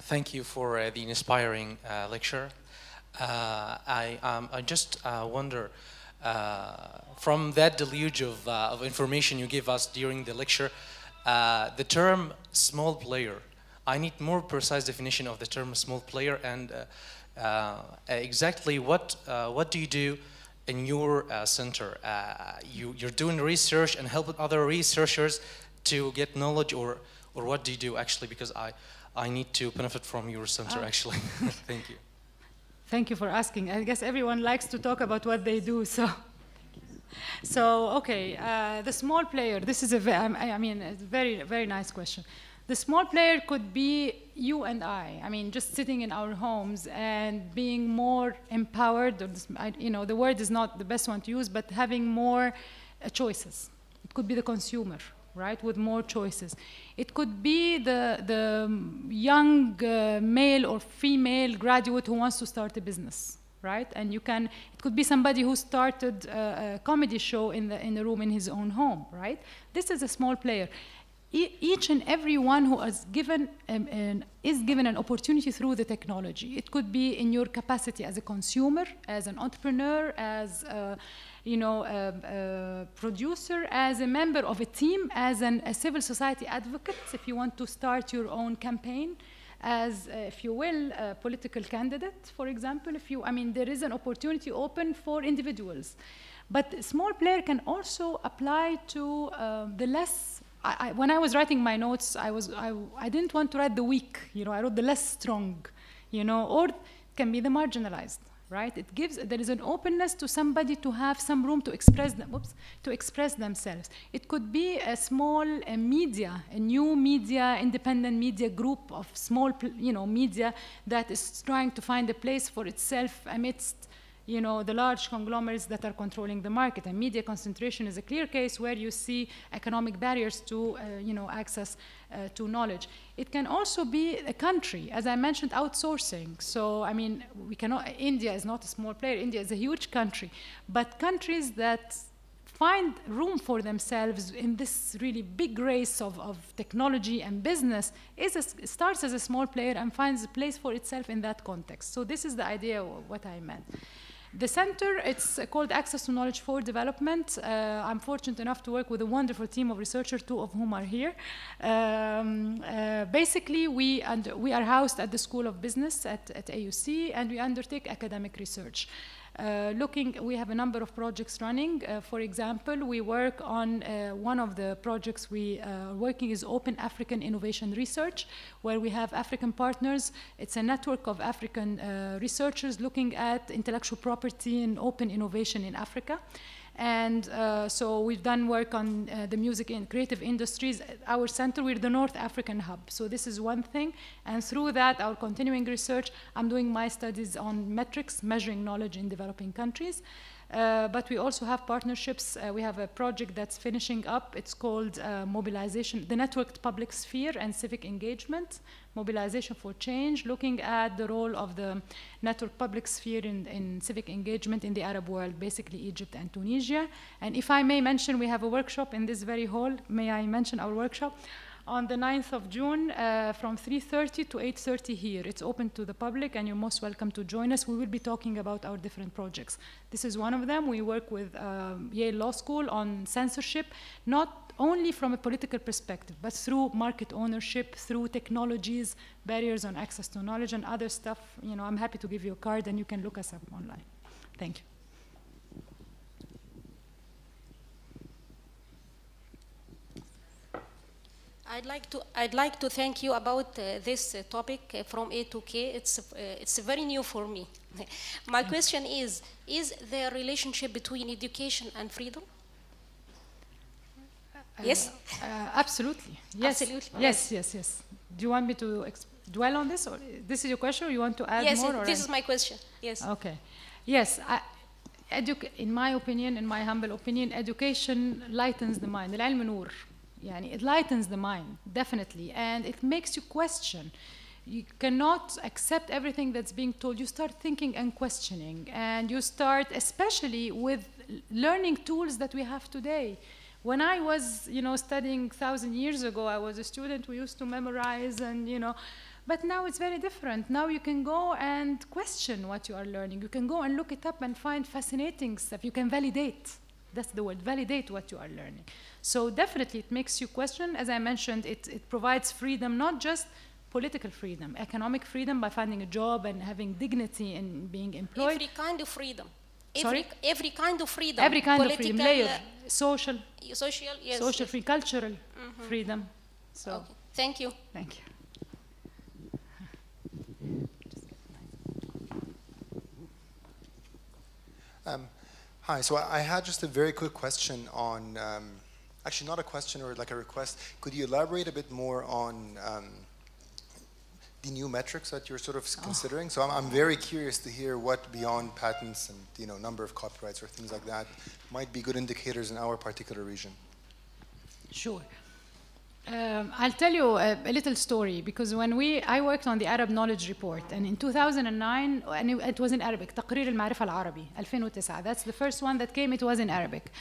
Thank you for the inspiring lecture. I just wonder, from that deluge of information you gave us during the lecture, the term small player, I need more precise definition of the term small player, and exactly what do you do in your center? You're doing research and helping other researchers to get knowledge, or what do you do actually? Because I need to benefit from your center actually. Thank you. Thank you for asking. I guess everyone likes to talk about what they do, so. So, okay, the small player, this is a very, very nice question. The small player could be you and I mean, just sitting in our homes and being more empowered, or you know, the word is not the best one to use, but having more choices. It could be the consumer, right, with more choices. It could be the young male or female graduate who wants to start a business, right? And it could be somebody who started a comedy show in the room in his own home, right? This is a small player. Each and every one who is given an opportunity through the technology. It could be in your capacity as a consumer, as an entrepreneur, as a producer, as a member of a team, as a civil society advocate, if you want to start your own campaign, as, if you will, a political candidate, for example. There is an opportunity open for individuals. But small player can also apply to the less. When I was writing my notes, I didn't want to write the weak. I wrote the less strong. Or it can be the marginalized. Right? There is an openness to somebody to have some room to express themselves. It could be a small media, a new media, independent media group of small, media that is trying to find a place for itself amidst, the large conglomerates that are controlling the market. And media concentration is a clear case where you see economic barriers to, access to knowledge. It can also be a country, as I mentioned, outsourcing. So, India is not a small player. India is a huge country. But countries that find room for themselves in this really big race of technology and business starts as a small player and finds a place for itself in that context. So this is the idea of what I meant. The center, it's called Access to Knowledge for Development. I'm fortunate enough to work with a wonderful team of researchers, 2 of whom are here. Basically, we are housed at the School of Business at AUC, and we undertake academic research. We have a number of projects running. For example, we work on one of the projects we are working is Open African Innovation Research, where we have African partners. It's a network of African researchers looking at intellectual property and open innovation in Africa. And so we've done work on the music and creative industries. Our center, we're the North African hub. So this is one thing. And through that, our continuing research, I'm doing my studies on metrics, measuring knowledge in developing countries. But we also have partnerships. We have a project that's finishing up. It's called Mobilization, the Networked Public Sphere and Civic Engagement, Mobilization for Change, looking at the role of the networked public sphere in civic engagement in the Arab world, basically Egypt and Tunisia. And if I may mention, we have a workshop in this very hall. May I mention our workshop? On the 9th of June from 3:30 to 8:30 here. It's open to the public and you're most welcome to join us. We will be talking about our different projects. This is one of them. We work with Yale Law School on censorship, not only from a political perspective, but through market ownership, through technologies, barriers on access to knowledge and other stuff. I'm happy to give you a card and you can look us up online. Thank you. I'd like to thank you about this topic from A to K. It's very new for me. My question is there a relationship between education and freedom? Yes? Absolutely. Yes. Absolutely. Yes, yes, yes. Do you want me to dwell on this, or this is your question, or you want to add more? Yes, this is my question. Yes. Okay. Yes. In my opinion, in my humble opinion, education lightens the mind. العلم نور. يعني it lightens the mind, definitely, and it makes you question. You cannot accept everything that's being told. You start thinking and questioning, and you start, especially with learning tools that we have today. When I was, studying 1,000 years ago, I was a student. We used to memorize, and but now it's very different. Now you can go and question what you are learning. You can go and look it up and find fascinating stuff. You can validate. That's the word, validate what you are learning. So definitely it makes you question. As I mentioned, it provides freedom, not just political freedom, economic freedom by finding a job and having dignity in being employed. Every kind of freedom. Sorry? Every kind of freedom. Every kind political, of freedom, layer, social, yes, social free, cultural freedom. So, okay. Thank you. Thank you. Hi, so I had just a very quick question on, actually not a question or like a request. Could you elaborate a bit more on the new metrics that you're sort of considering? So I'm very curious to hear what beyond patents and number of copyrights or things like that might be good indicators in our particular region. Sure. I'll tell you a little story, because when I worked on the Arab Knowledge Report, and in 2009, and it was in Arabic, تقرير المعرفة العربي 2009. That's the first one that came. It was in Arabic,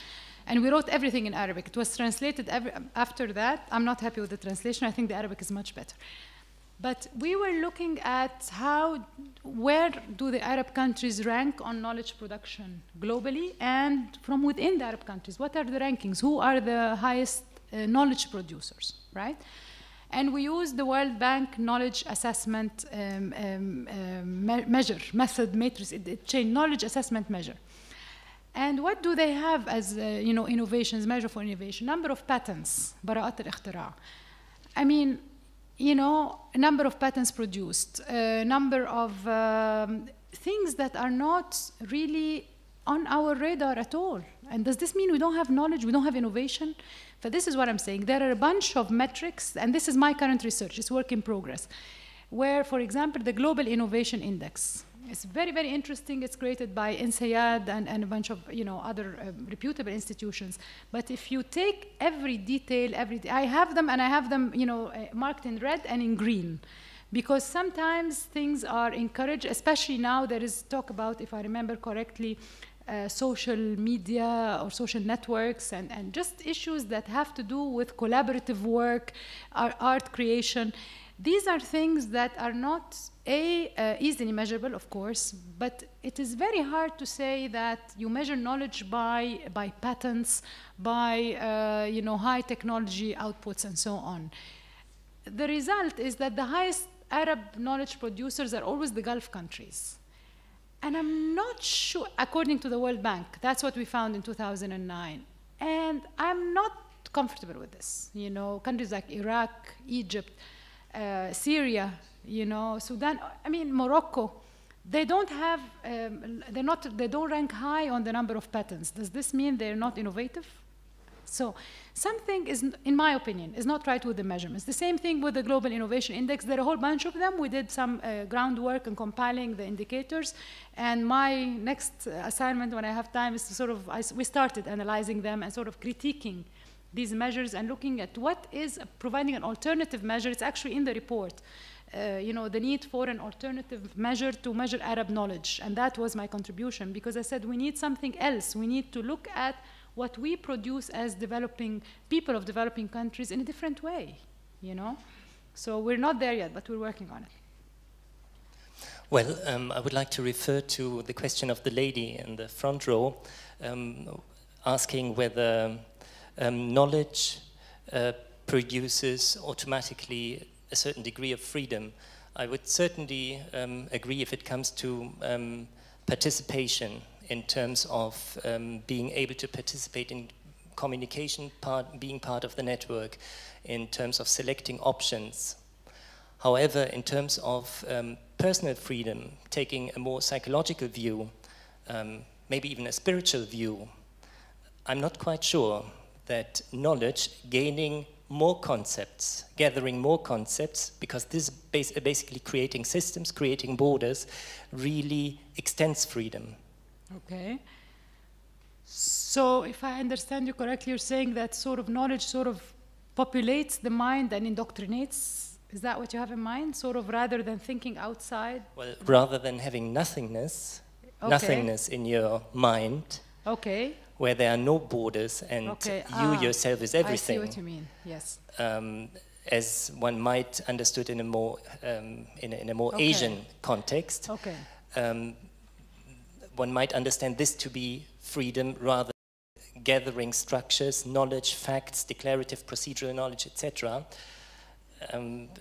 and we wrote everything in Arabic. It was translated after that. I'm not happy with the translation. I think the Arabic is much better. But we were looking at where do the Arab countries rank on knowledge production globally, and from within the Arab countries, what are the rankings? Who are the highest knowledge producers, right? And we use the World Bank knowledge assessment method matrix, knowledge assessment measure. And what do they have as innovations, measure for innovation? Number of patents, براءات الاختراع. I mean, number of patents produced, number of things that are not really on our radar at all. And does this mean we don't have knowledge, we don't have innovation? But this is what I'm saying. There are a bunch of metrics, and this is my current research, it's work in progress, where, for example, the Global Innovation Index. It's very, very interesting. It's created by INSEAD and a bunch of other reputable institutions. But if you take every detail, I have them, and I have them marked in red and in green, because sometimes things are encouraged, especially now there is talk about, if I remember correctly, social media or social networks and just issues that have to do with collaborative work, art creation. These are things that are not easily measurable, of course, but it is very hard to say that you measure knowledge by patents, by high technology outputs and so on. The result is that the highest Arab knowledge producers are always the Gulf countries. And I'm not sure, according to the World Bank, that's what we found in 2009. And I'm not comfortable with this. Countries like Iraq, Egypt, Syria, Sudan, Morocco, they don't have, they don't rank high on the number of patents. Does this mean they're not innovative? So something is, in my opinion, is not right with the measurements. The same thing with the Global Innovation Index. There are a whole bunch of them. We did some groundwork in compiling the indicators. And my next assignment, when I have time, is to we started analyzing them and sort of critiquing these measures and looking at what is providing an alternative measure. It's actually in the report. The need for an alternative measure to measure Arab knowledge. And that was my contribution, because I said we need something else. We need to look at what we produce as people of developing countries in a different way, So we're not there yet, but we're working on it. Well, I would like to refer to the question of the lady in the front row, asking whether knowledge produces automatically a certain degree of freedom. I would certainly agree if it comes to participation, in terms of being able to participate in communication, being part of the network, in terms of selecting options. However, in terms of personal freedom, taking a more psychological view, maybe even a spiritual view, I'm not quite sure that knowledge, gaining more concepts, gathering more concepts, because this is basically creating systems, creating borders, really extends freedom. Okay. So if I understand you correctly, you're saying that sort of knowledge sort of populates the mind and indoctrinates. Is that what you have in mind? Sort of rather than thinking outside? Well, rather than having nothingness, Okay. nothingness in your mind, Okay. where there are no borders and you yourself is everything. I see what you mean, yes. As one might understood in a more, in a more Asian context. Okay. One might understand this to be freedom rather than gathering structures, knowledge, facts, declarative procedural knowledge, etc.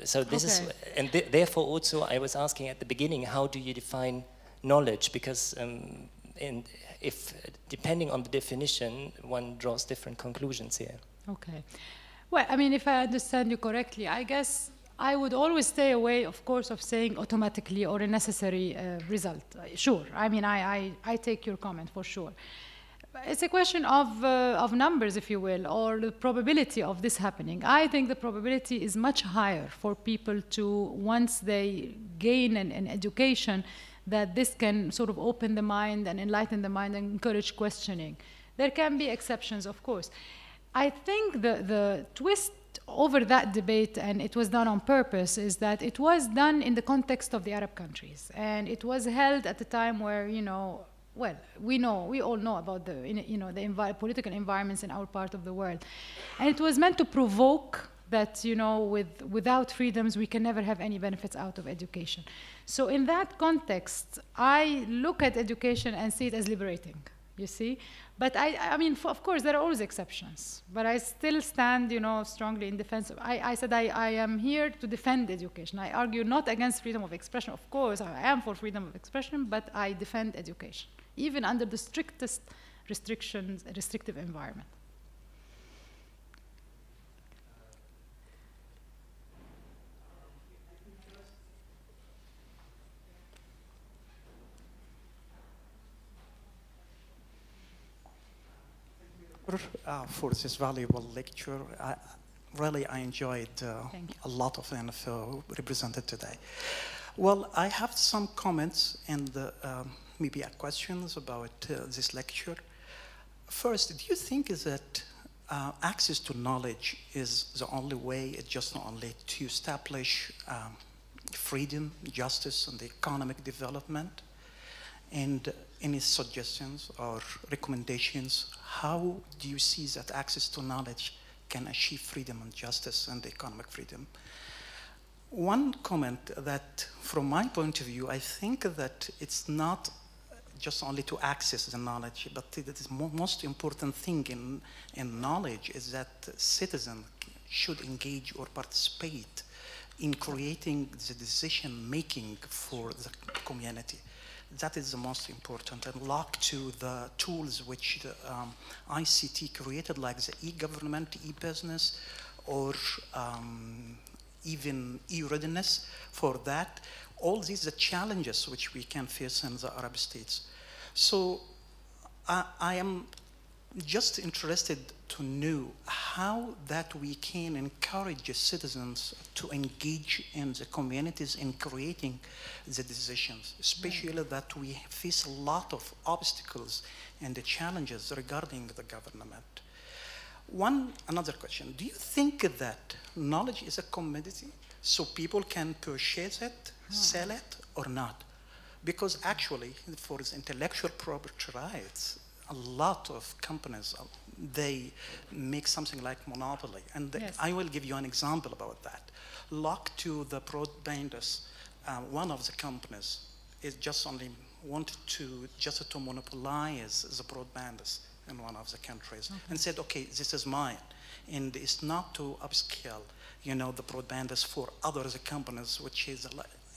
So this is, and therefore also I was asking at the beginning, how do you define knowledge? Because if depending on the definition, one draws different conclusions here. Okay. Well, I mean, if I understand you correctly, I guess I would always stay away, of course, of saying automatically or a necessary result. Sure. I mean, I take your comment for sure. It's a question of numbers, if you will, or the probability of this happening. I think the probability is much higher for people to, once they gain an education, that this can sort of open the mind and enlighten the mind and encourage questioning. There can be exceptions, of course. I think the twist over that debate, and it was done on purpose, is that it was done in the context of the Arab countries. And it was held at a time where, you know, well, we all know about the, you know, the political environments in our part of the world. And it was meant to provoke that, you know, without freedoms, we can never have any benefits out of education. So in that context, I look at education and see it as liberating, you see? But I mean, of course, there are always exceptions. But I still stand, you know, strongly in defense of, I said I am here to defend education. I argue not against freedom of expression. Of course, I am for freedom of expression, but I defend education, even under the strictest restrictions, restrictive environment. For this valuable lecture. I enjoyed a lot of the info represented today. Well, I have some comments and maybe questions about this lecture. First, do you think that access to knowledge is the only way, just only to establish freedom, justice, and economic development? And any suggestions or recommendations? How do you see that access to knowledge can achieve freedom and justice and economic freedom? One comment that, from my point of view, I think that it's not just only to access the knowledge, but the most important thing in knowledge is that citizens should engage or participate in creating the decision-making for the community. That is the most important, and lock to the tools which the ICT created, like the e-government, e-business, or even e-readiness for that. All these are challenges which we can face in the Arab states. So I am just interested to know how that we can encourage citizens to engage in the communities in creating the decisions, especially that we face a lot of obstacles and the challenges regarding the government. Another question, do you think that knowledge is a commodity so people can purchase it, sell it, or not? Because actually, for the intellectual property rights, a lot of companies, they make something like monopoly. And yes. I will give you an example about that. Locked to the broadbanders, one of the companies is just only wanted to monopolize the broadbanders in one of the countries, and said, okay, this is mine. And it's not to upscale, you know, the broadbanders for other companies, which is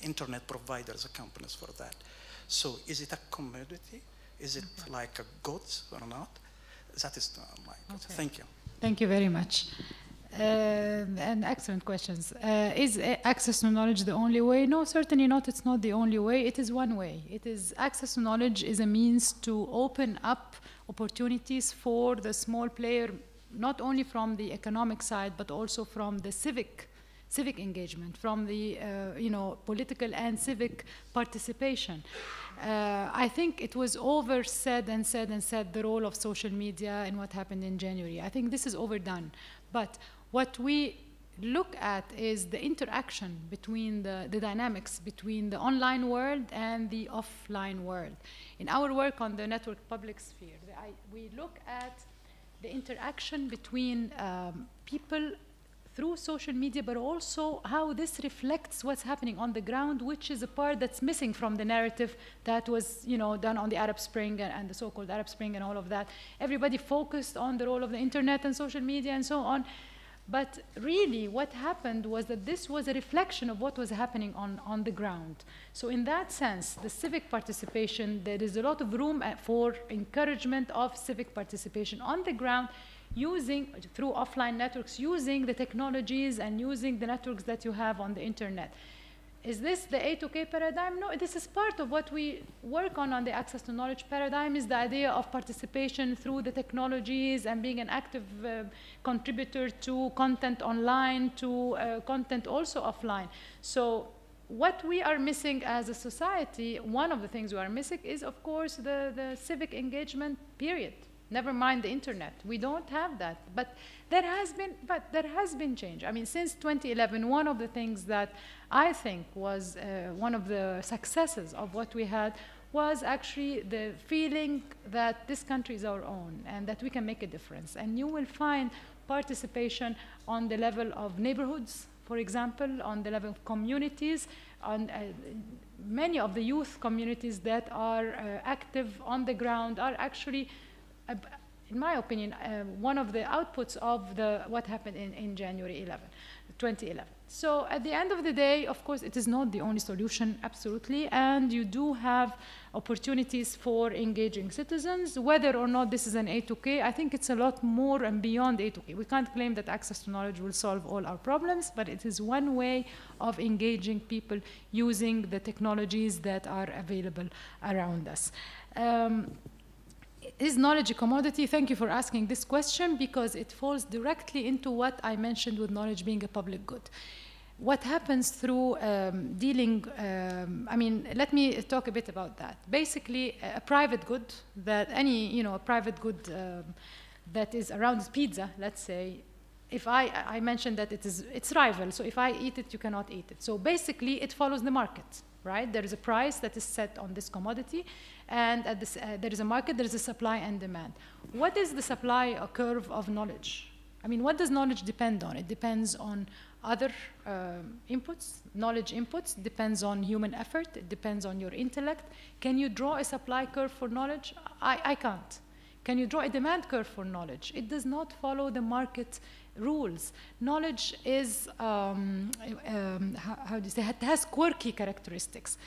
internet providers companies for that. So is it a commodity? Is it like a goods or not? That is my question. Thank you. Thank you very much. And excellent questions. Is access to knowledge the only way? No, certainly not. It's not the only way. It is one way. It is access to knowledge is a means to open up opportunities for the small player not only from the economic side, but also from the civic engagement, from the political and civic participation. I think it was said, the role of social media and what happened in January. I think this is overdone. But what we look at is the interaction between the dynamics between the online world and the offline world. In our work on the network public sphere, we look at the interaction between people through social media, but also how this reflects what's happening on the ground, which is a part that's missing from the narrative that was done on the Arab Spring and the so-called Arab Spring and all of that. Everybody focused on the role of the internet and social media and so on. But really, what happened was that this was a reflection of what was happening on the ground. So in that sense, the civic participation, there is a lot of room for encouragement of civic participation on the ground, through offline networks, using the technologies and using the networks that you have on the internet. Is this the A2K paradigm? No, this is part of what we work on the access to knowledge paradigm, is the idea of participation through the technologies and being an active contributor to content online, to content also offline. So what we are missing as a society, one of the things we are missing is, of course, the civic engagement period. Never mind the internet. We don't have that. But there has been change. I mean, since 2011, one of the things that I think was one of the successes of what we had was actually the feeling that this country is our own and that we can make a difference. And you will find participation on the level of neighborhoods, for example, on the level of communities, on many of the youth communities that are active on the ground are actually, in my opinion, one of the outputs of what happened in January 2011. So at the end of the day, of course, it is not the only solution, absolutely, and you do have opportunities for engaging citizens. Whether or not this is an A2K, I think it's a lot more and beyond A2K. We can't claim that access to knowledge will solve all our problems, but it is one way of engaging people using the technologies that are available around us. Is knowledge a commodity? Thank you for asking this question, because it falls directly into what I mentioned with knowledge being a public good. What happens through dealing, I mean, let me talk a bit about that. Basically, a private good that a private good that is around pizza, let's say, if I mentioned that it's rival, so if I eat it, you cannot eat it. So basically, it follows the market, right? There is a price that is set on this commodity, and there is a market, there is a supply and demand. What is the supply curve of knowledge? I mean, what does knowledge depend on? It depends on other inputs, knowledge inputs, depends on human effort, it depends on your intellect. Can you draw a supply curve for knowledge? I can't. Can you draw a demand curve for knowledge? It does not follow the market rules. Knowledge is, how do you say, it has quirky characteristics.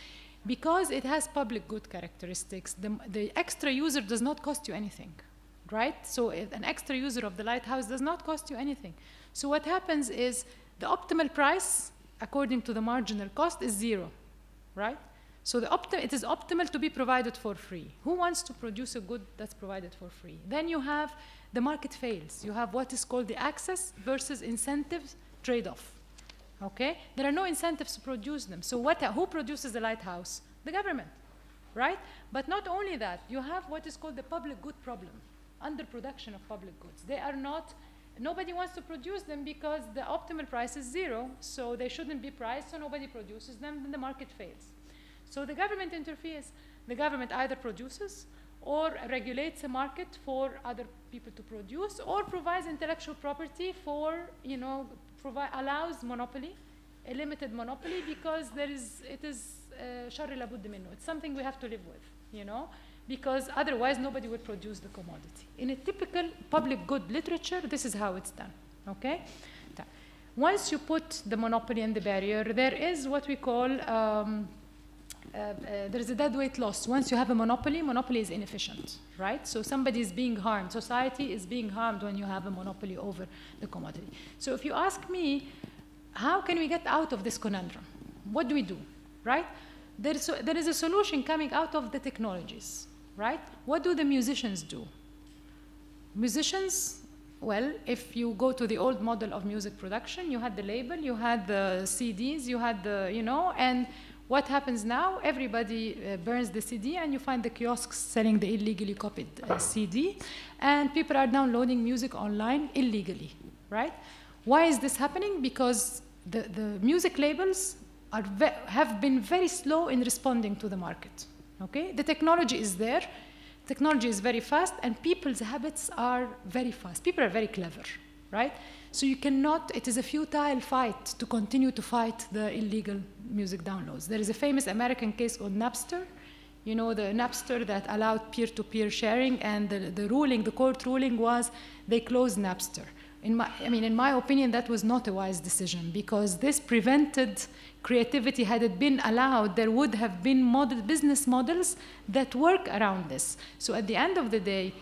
Because it has public good characteristics, the extra user does not cost you anything, right? So an extra user of the lighthouse does not cost you anything. So what happens is the optimal price, according to the marginal cost, is zero, right? So it is optimal to be provided for free. Who wants to produce a good that's provided for free? Then you have the market fails. You have what is called the access versus incentives trade-off. Okay? There are no incentives to produce them. So who produces the lighthouse? The government, right? But not only that, you have what is called the public good problem, underproduction of public goods. They are not, nobody wants to produce them because the optimal price is zero, so they shouldn't be priced, so nobody produces them, then the market fails. So the government interferes. The government either produces or regulates a market for other people to produce, or provides intellectual property for, allows monopoly, a limited monopoly, because it is شر لابد منه. It's something we have to live with, because otherwise nobody would produce the commodity. In a typical public good literature, this is how it's done, okay? Once you put the monopoly and the barrier, there is what we call, there is a dead weight loss. Once you have a monopoly is inefficient, right? So somebody is being harmed. Society is being harmed when you have a monopoly over the commodity. So if you ask me, how can we get out of this conundrum? What do we do, right? There is a solution coming out of the technologies, right? What do the musicians do? Musicians, Well, if you go to the old model of music production, you had the label, you had the CDs, you had the, you know, and what happens now? Everybody burns the CD, and you find the kiosks selling the illegally copied CD, and people are downloading music online illegally, right? Why is this happening? Because the music labels have been very slow in responding to the market, okay? The technology is there. Technology is very fast, and people's habits are very fast. People are very clever, right? So you cannot, it is a futile fight to continue to fight the illegal music downloads. There is a famous American case called Napster. You know, the Napster that allowed peer-to-peer sharing, and the court ruling was they closed Napster. In my opinion, that was not a wise decision, because this prevented creativity. Had it been allowed, there would have been business models that work around this. So at the end of the day,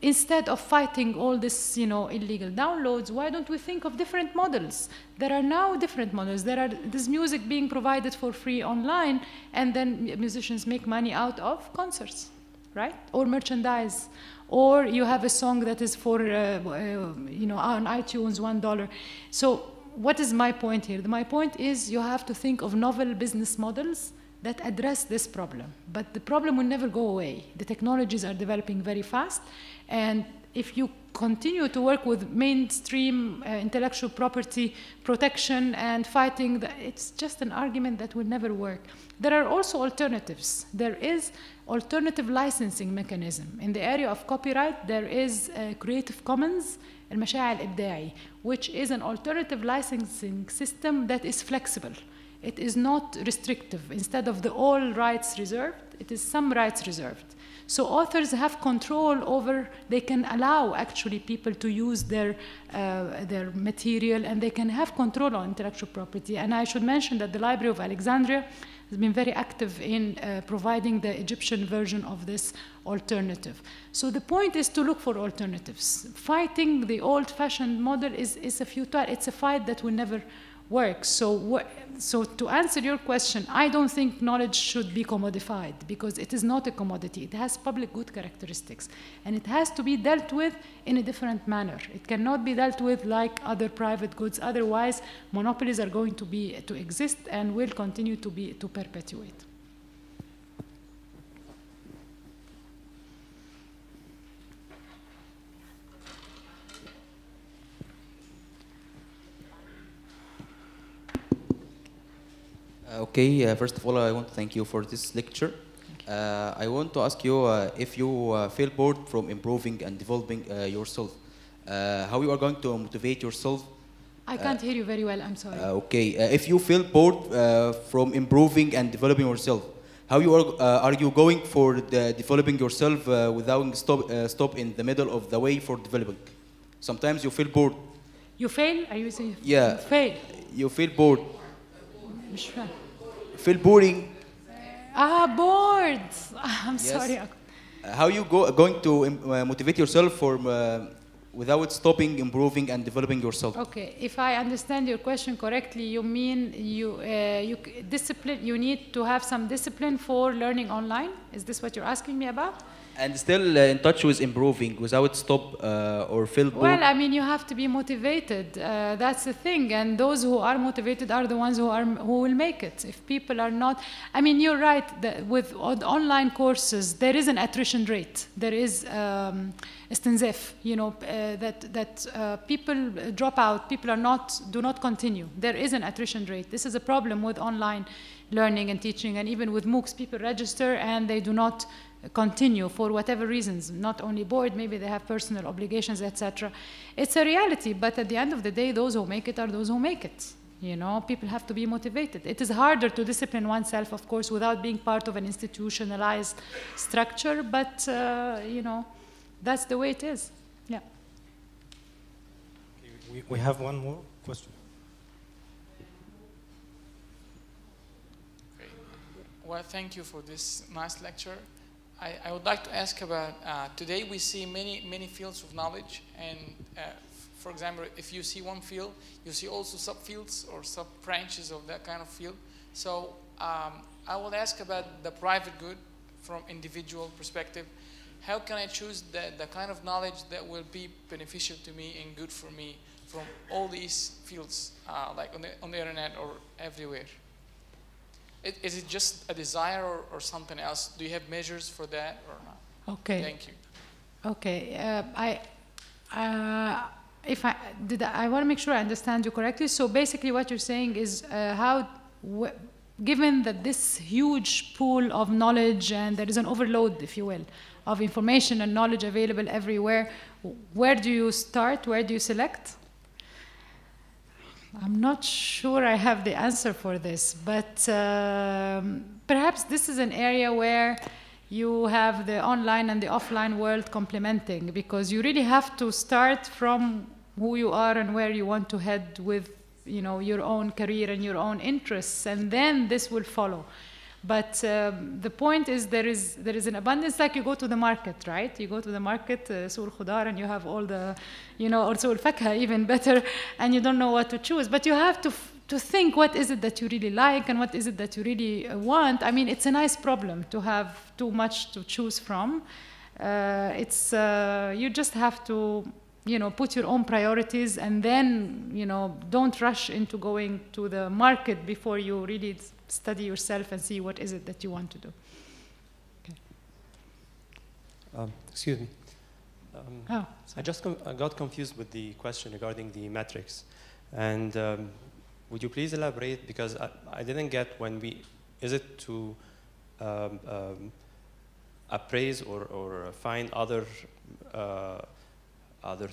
instead of fighting all this, you know, illegal downloads, why don't we think of different models? There are now different models. There's music being provided for free online, and then musicians make money out of concerts, right? Or merchandise. Or you have a song that is for, you know, on iTunes, $1. So what is my point here? My point is you have to think of novel business models that address this problem. But the problem will never go away. The technologies are developing very fast. And if you continue to work with mainstream intellectual property protection and fighting, it's just an argument that will never work. There are also alternatives. There is alternative licensing mechanism. In the area of copyright, there is Creative Commons, المشاع الإبداعي, which is an alternative licensing system that is flexible. It is not restrictive. Instead of the all rights reserved, it is some rights reserved. So authors have control over, they can allow actually people to use their material, and they can have control on intellectual property. And I should mention that the Library of Alexandria has been very active in providing the Egyptian version of this alternative. So the point is to look for alternatives. Fighting the old-fashioned model is a futile, it's a fight that will never work. So to answer your question, I don't think knowledge should be commodified, because it is not a commodity. It has public good characteristics, and it has to be dealt with in a different manner. It cannot be dealt with like other private goods. Otherwise, monopolies are going to exist and will continue to perpetuate. Okay, first of all, I want to thank you for this lecture. I want to ask you if you feel bored from improving and developing yourself, how you are going to motivate yourself? I can't hear you very well, I'm sorry. Okay, if you feel bored from improving and developing yourself, how are you going for developing yourself without stop in the middle of the way for developing? Sometimes you feel bored. You fail? Are you saying? Yeah. You fail. You feel bored. مش فاهم. Feel boring. Bored. I'm sorry. How you going to motivate yourself for without stopping improving and developing yourself? Okay, if I understand your question correctly, you mean discipline. You need to have some discipline for learning online. Is this what you're asking me about? And still in touch with improving without stop or feel bored? Well, I mean, you have to be motivated. That's the thing. And those who are motivated are the ones who will make it. If people are not, I mean, you're right. With online courses, there is an attrition rate. There is استنزاف, you know, that people drop out. People do not continue. There is an attrition rate. This is a problem with online learning and teaching, and even with MOOCs, people register and they do not continue for whatever reasons, not only bored, maybe they have personal obligations, etc. It's a reality, but at the end of the day, those who make it are those who make it. You know, people have to be motivated. It is harder to discipline oneself, of course, without being part of an institutionalized structure, but, you know, that's the way it is. Yeah. We have one more question. Okay. Well, thank you for this nice lecture. I would like to ask about, today we see many fields of knowledge, and for example, if you see one field, you see also subfields or sub-branches of that kind of field. So I will ask about the private good from individual perspective. how can I choose the kind of knowledge that will be beneficial to me and good for me from all these fields, like on the internet or everywhere? Is it just a desire or something else? Do you have measures for that or not? Okay. Thank you. Okay. I want to make sure I understand you correctly. So basically what you're saying is given that this huge pool of knowledge and there is an overload, if you will, of information and knowledge available everywhere, where do you start? Where do you select? I'm not sure I have the answer for this, but perhaps this is an area where you have the online and the offline world complementing, because you really have to start from who you are and where you want to head with, you know, your own career and your own interests, and then this will follow. But the point is there is an abundance, like you go to the market, right? You go to the market, Suq al-Khudar, and you have all the, you know, or Suq al-Fakha even better, and you don't know what to choose. But you have to think, what is it that you really like and what is it that you really want? I mean, it's a nice problem to have too much to choose from. You just have to, you know, put your own priorities, and then, you know, don't rush into going to the market before you really study yourself and see what is it that you want to do. Okay. Excuse me. I got confused with the question regarding the metrics. And would you please elaborate? Because I didn't get is it to appraise or find other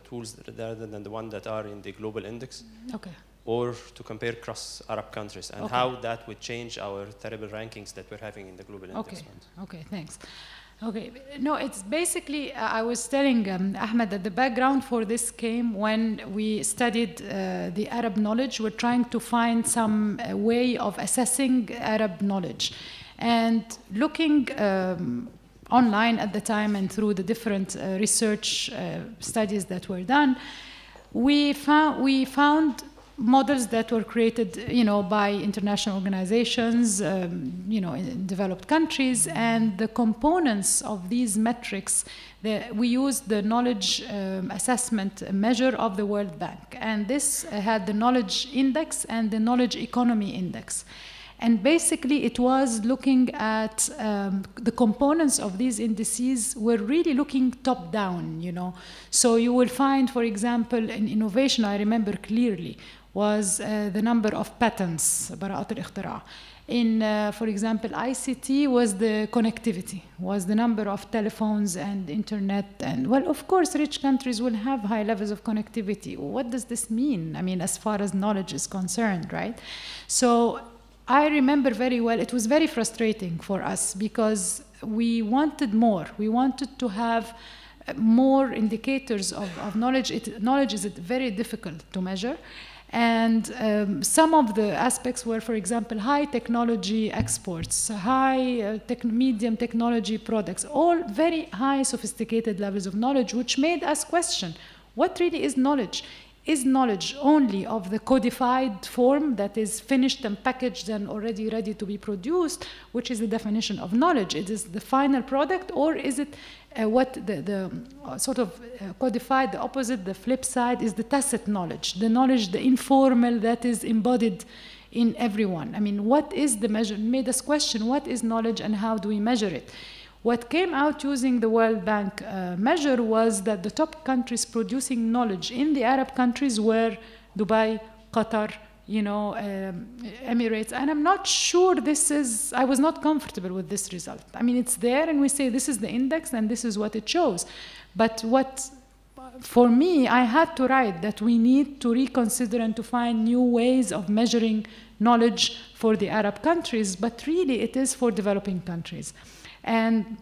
tools rather than the one that are in the global index? Okay. Or to compare across Arab countries, and how that would change our terrible rankings that we're having in the global index. Okay, thanks. Okay, no, it's basically, I was telling Ahmed that the background for this came when we studied the Arab knowledge. We're trying to find some way of assessing Arab knowledge. And looking online at the time and through the different research studies that were done, we found models that were created, you know, by international organizations, you know, in developed countries, and the components of these metrics, we used the knowledge assessment measure of the World Bank, and this had the knowledge index and the knowledge economy index. And basically, it was looking at the components of these indices were really looking top down, you know. So you will find, for example, in innovation, I remember clearly, was the number of patents, براءة الاختراع. In, for example, ICT was the connectivity, was the number of telephones and internet. And, well, of course, rich countries will have high levels of connectivity. What does this mean? I mean, as far as knowledge is concerned, right? So I remember very well, it was very frustrating for us because we wanted more. We wanted to have more indicators of knowledge. Knowledge is very difficult to measure. And some of the aspects were, for example, high technology exports, high medium technology products, all very high sophisticated levels of knowledge, which made us question, what really is knowledge? Is knowledge only of the codified form that is finished and packaged and already ready to be produced, which is the definition of knowledge? It is the final product, or is it what the sort of codified, the opposite, the flip side is the tacit knowledge, the informal that is embodied in everyone? I mean, what is the measure? It made us question what is knowledge and how do we measure it? What came out using the World Bank measure was that the top countries producing knowledge in the Arab countries were Dubai, Qatar, you know, Emirates. And I'm not sure I was not comfortable with this result. I mean, it's there and we say this is the index and this is what it shows. But for me, I had to write that we need to reconsider and to find new ways of measuring knowledge for the Arab countries, but really it is for developing countries. And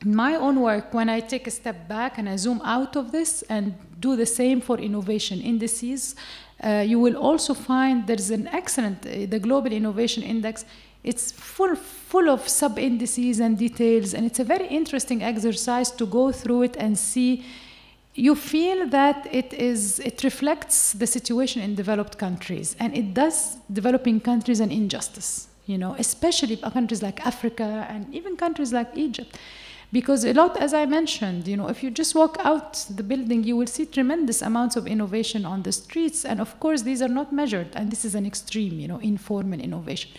in my own work, when I take a step back and I zoom out of this and do the same for innovation indices, you will also find there's an excellent, the Global Innovation Index, it's full of sub-indices and details, and it's a very interesting exercise to go through it and see. You feel that it reflects the situation in developed countries, and it does developing countries an injustice. You know, especially countries like Africa and even countries like Egypt, Because a lot, as I mentioned, if you just walk out the building, you will see tremendous amounts of innovation on the streets. And of course, these are not measured. And this is an extreme, informal innovation.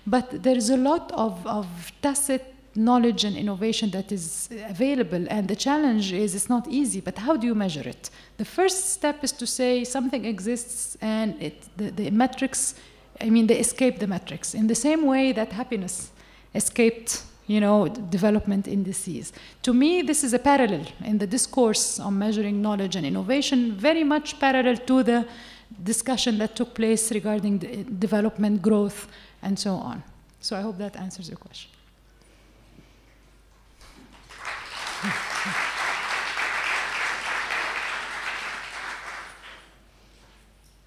But there is a lot of tacit knowledge and innovation that is available. And the challenge is it's not easy, but how do you measure it? The first step is to say something exists and the metrics, they escape the metrics. In the same way that happiness escaped development indices. To me, this is a parallel in the discourse on measuring knowledge and innovation, very much parallel to the discussion that took place regarding the development, growth, and so on. So I hope that answers your question.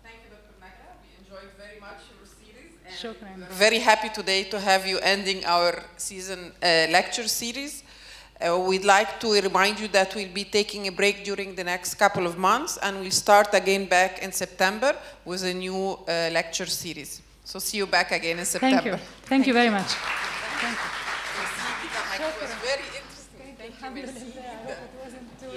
Thank you, Dr. Nagla. We enjoyed very much your series. Shukran. Very happy today to have you ending our season lecture series. We'd like to remind you that we'll be taking a break during the next couple of months, and we'll start again back in September with a new lecture series. So see you back again in September. Thank you. Thank you very much. Thank you. It was very interesting. Thank you. It wasn't too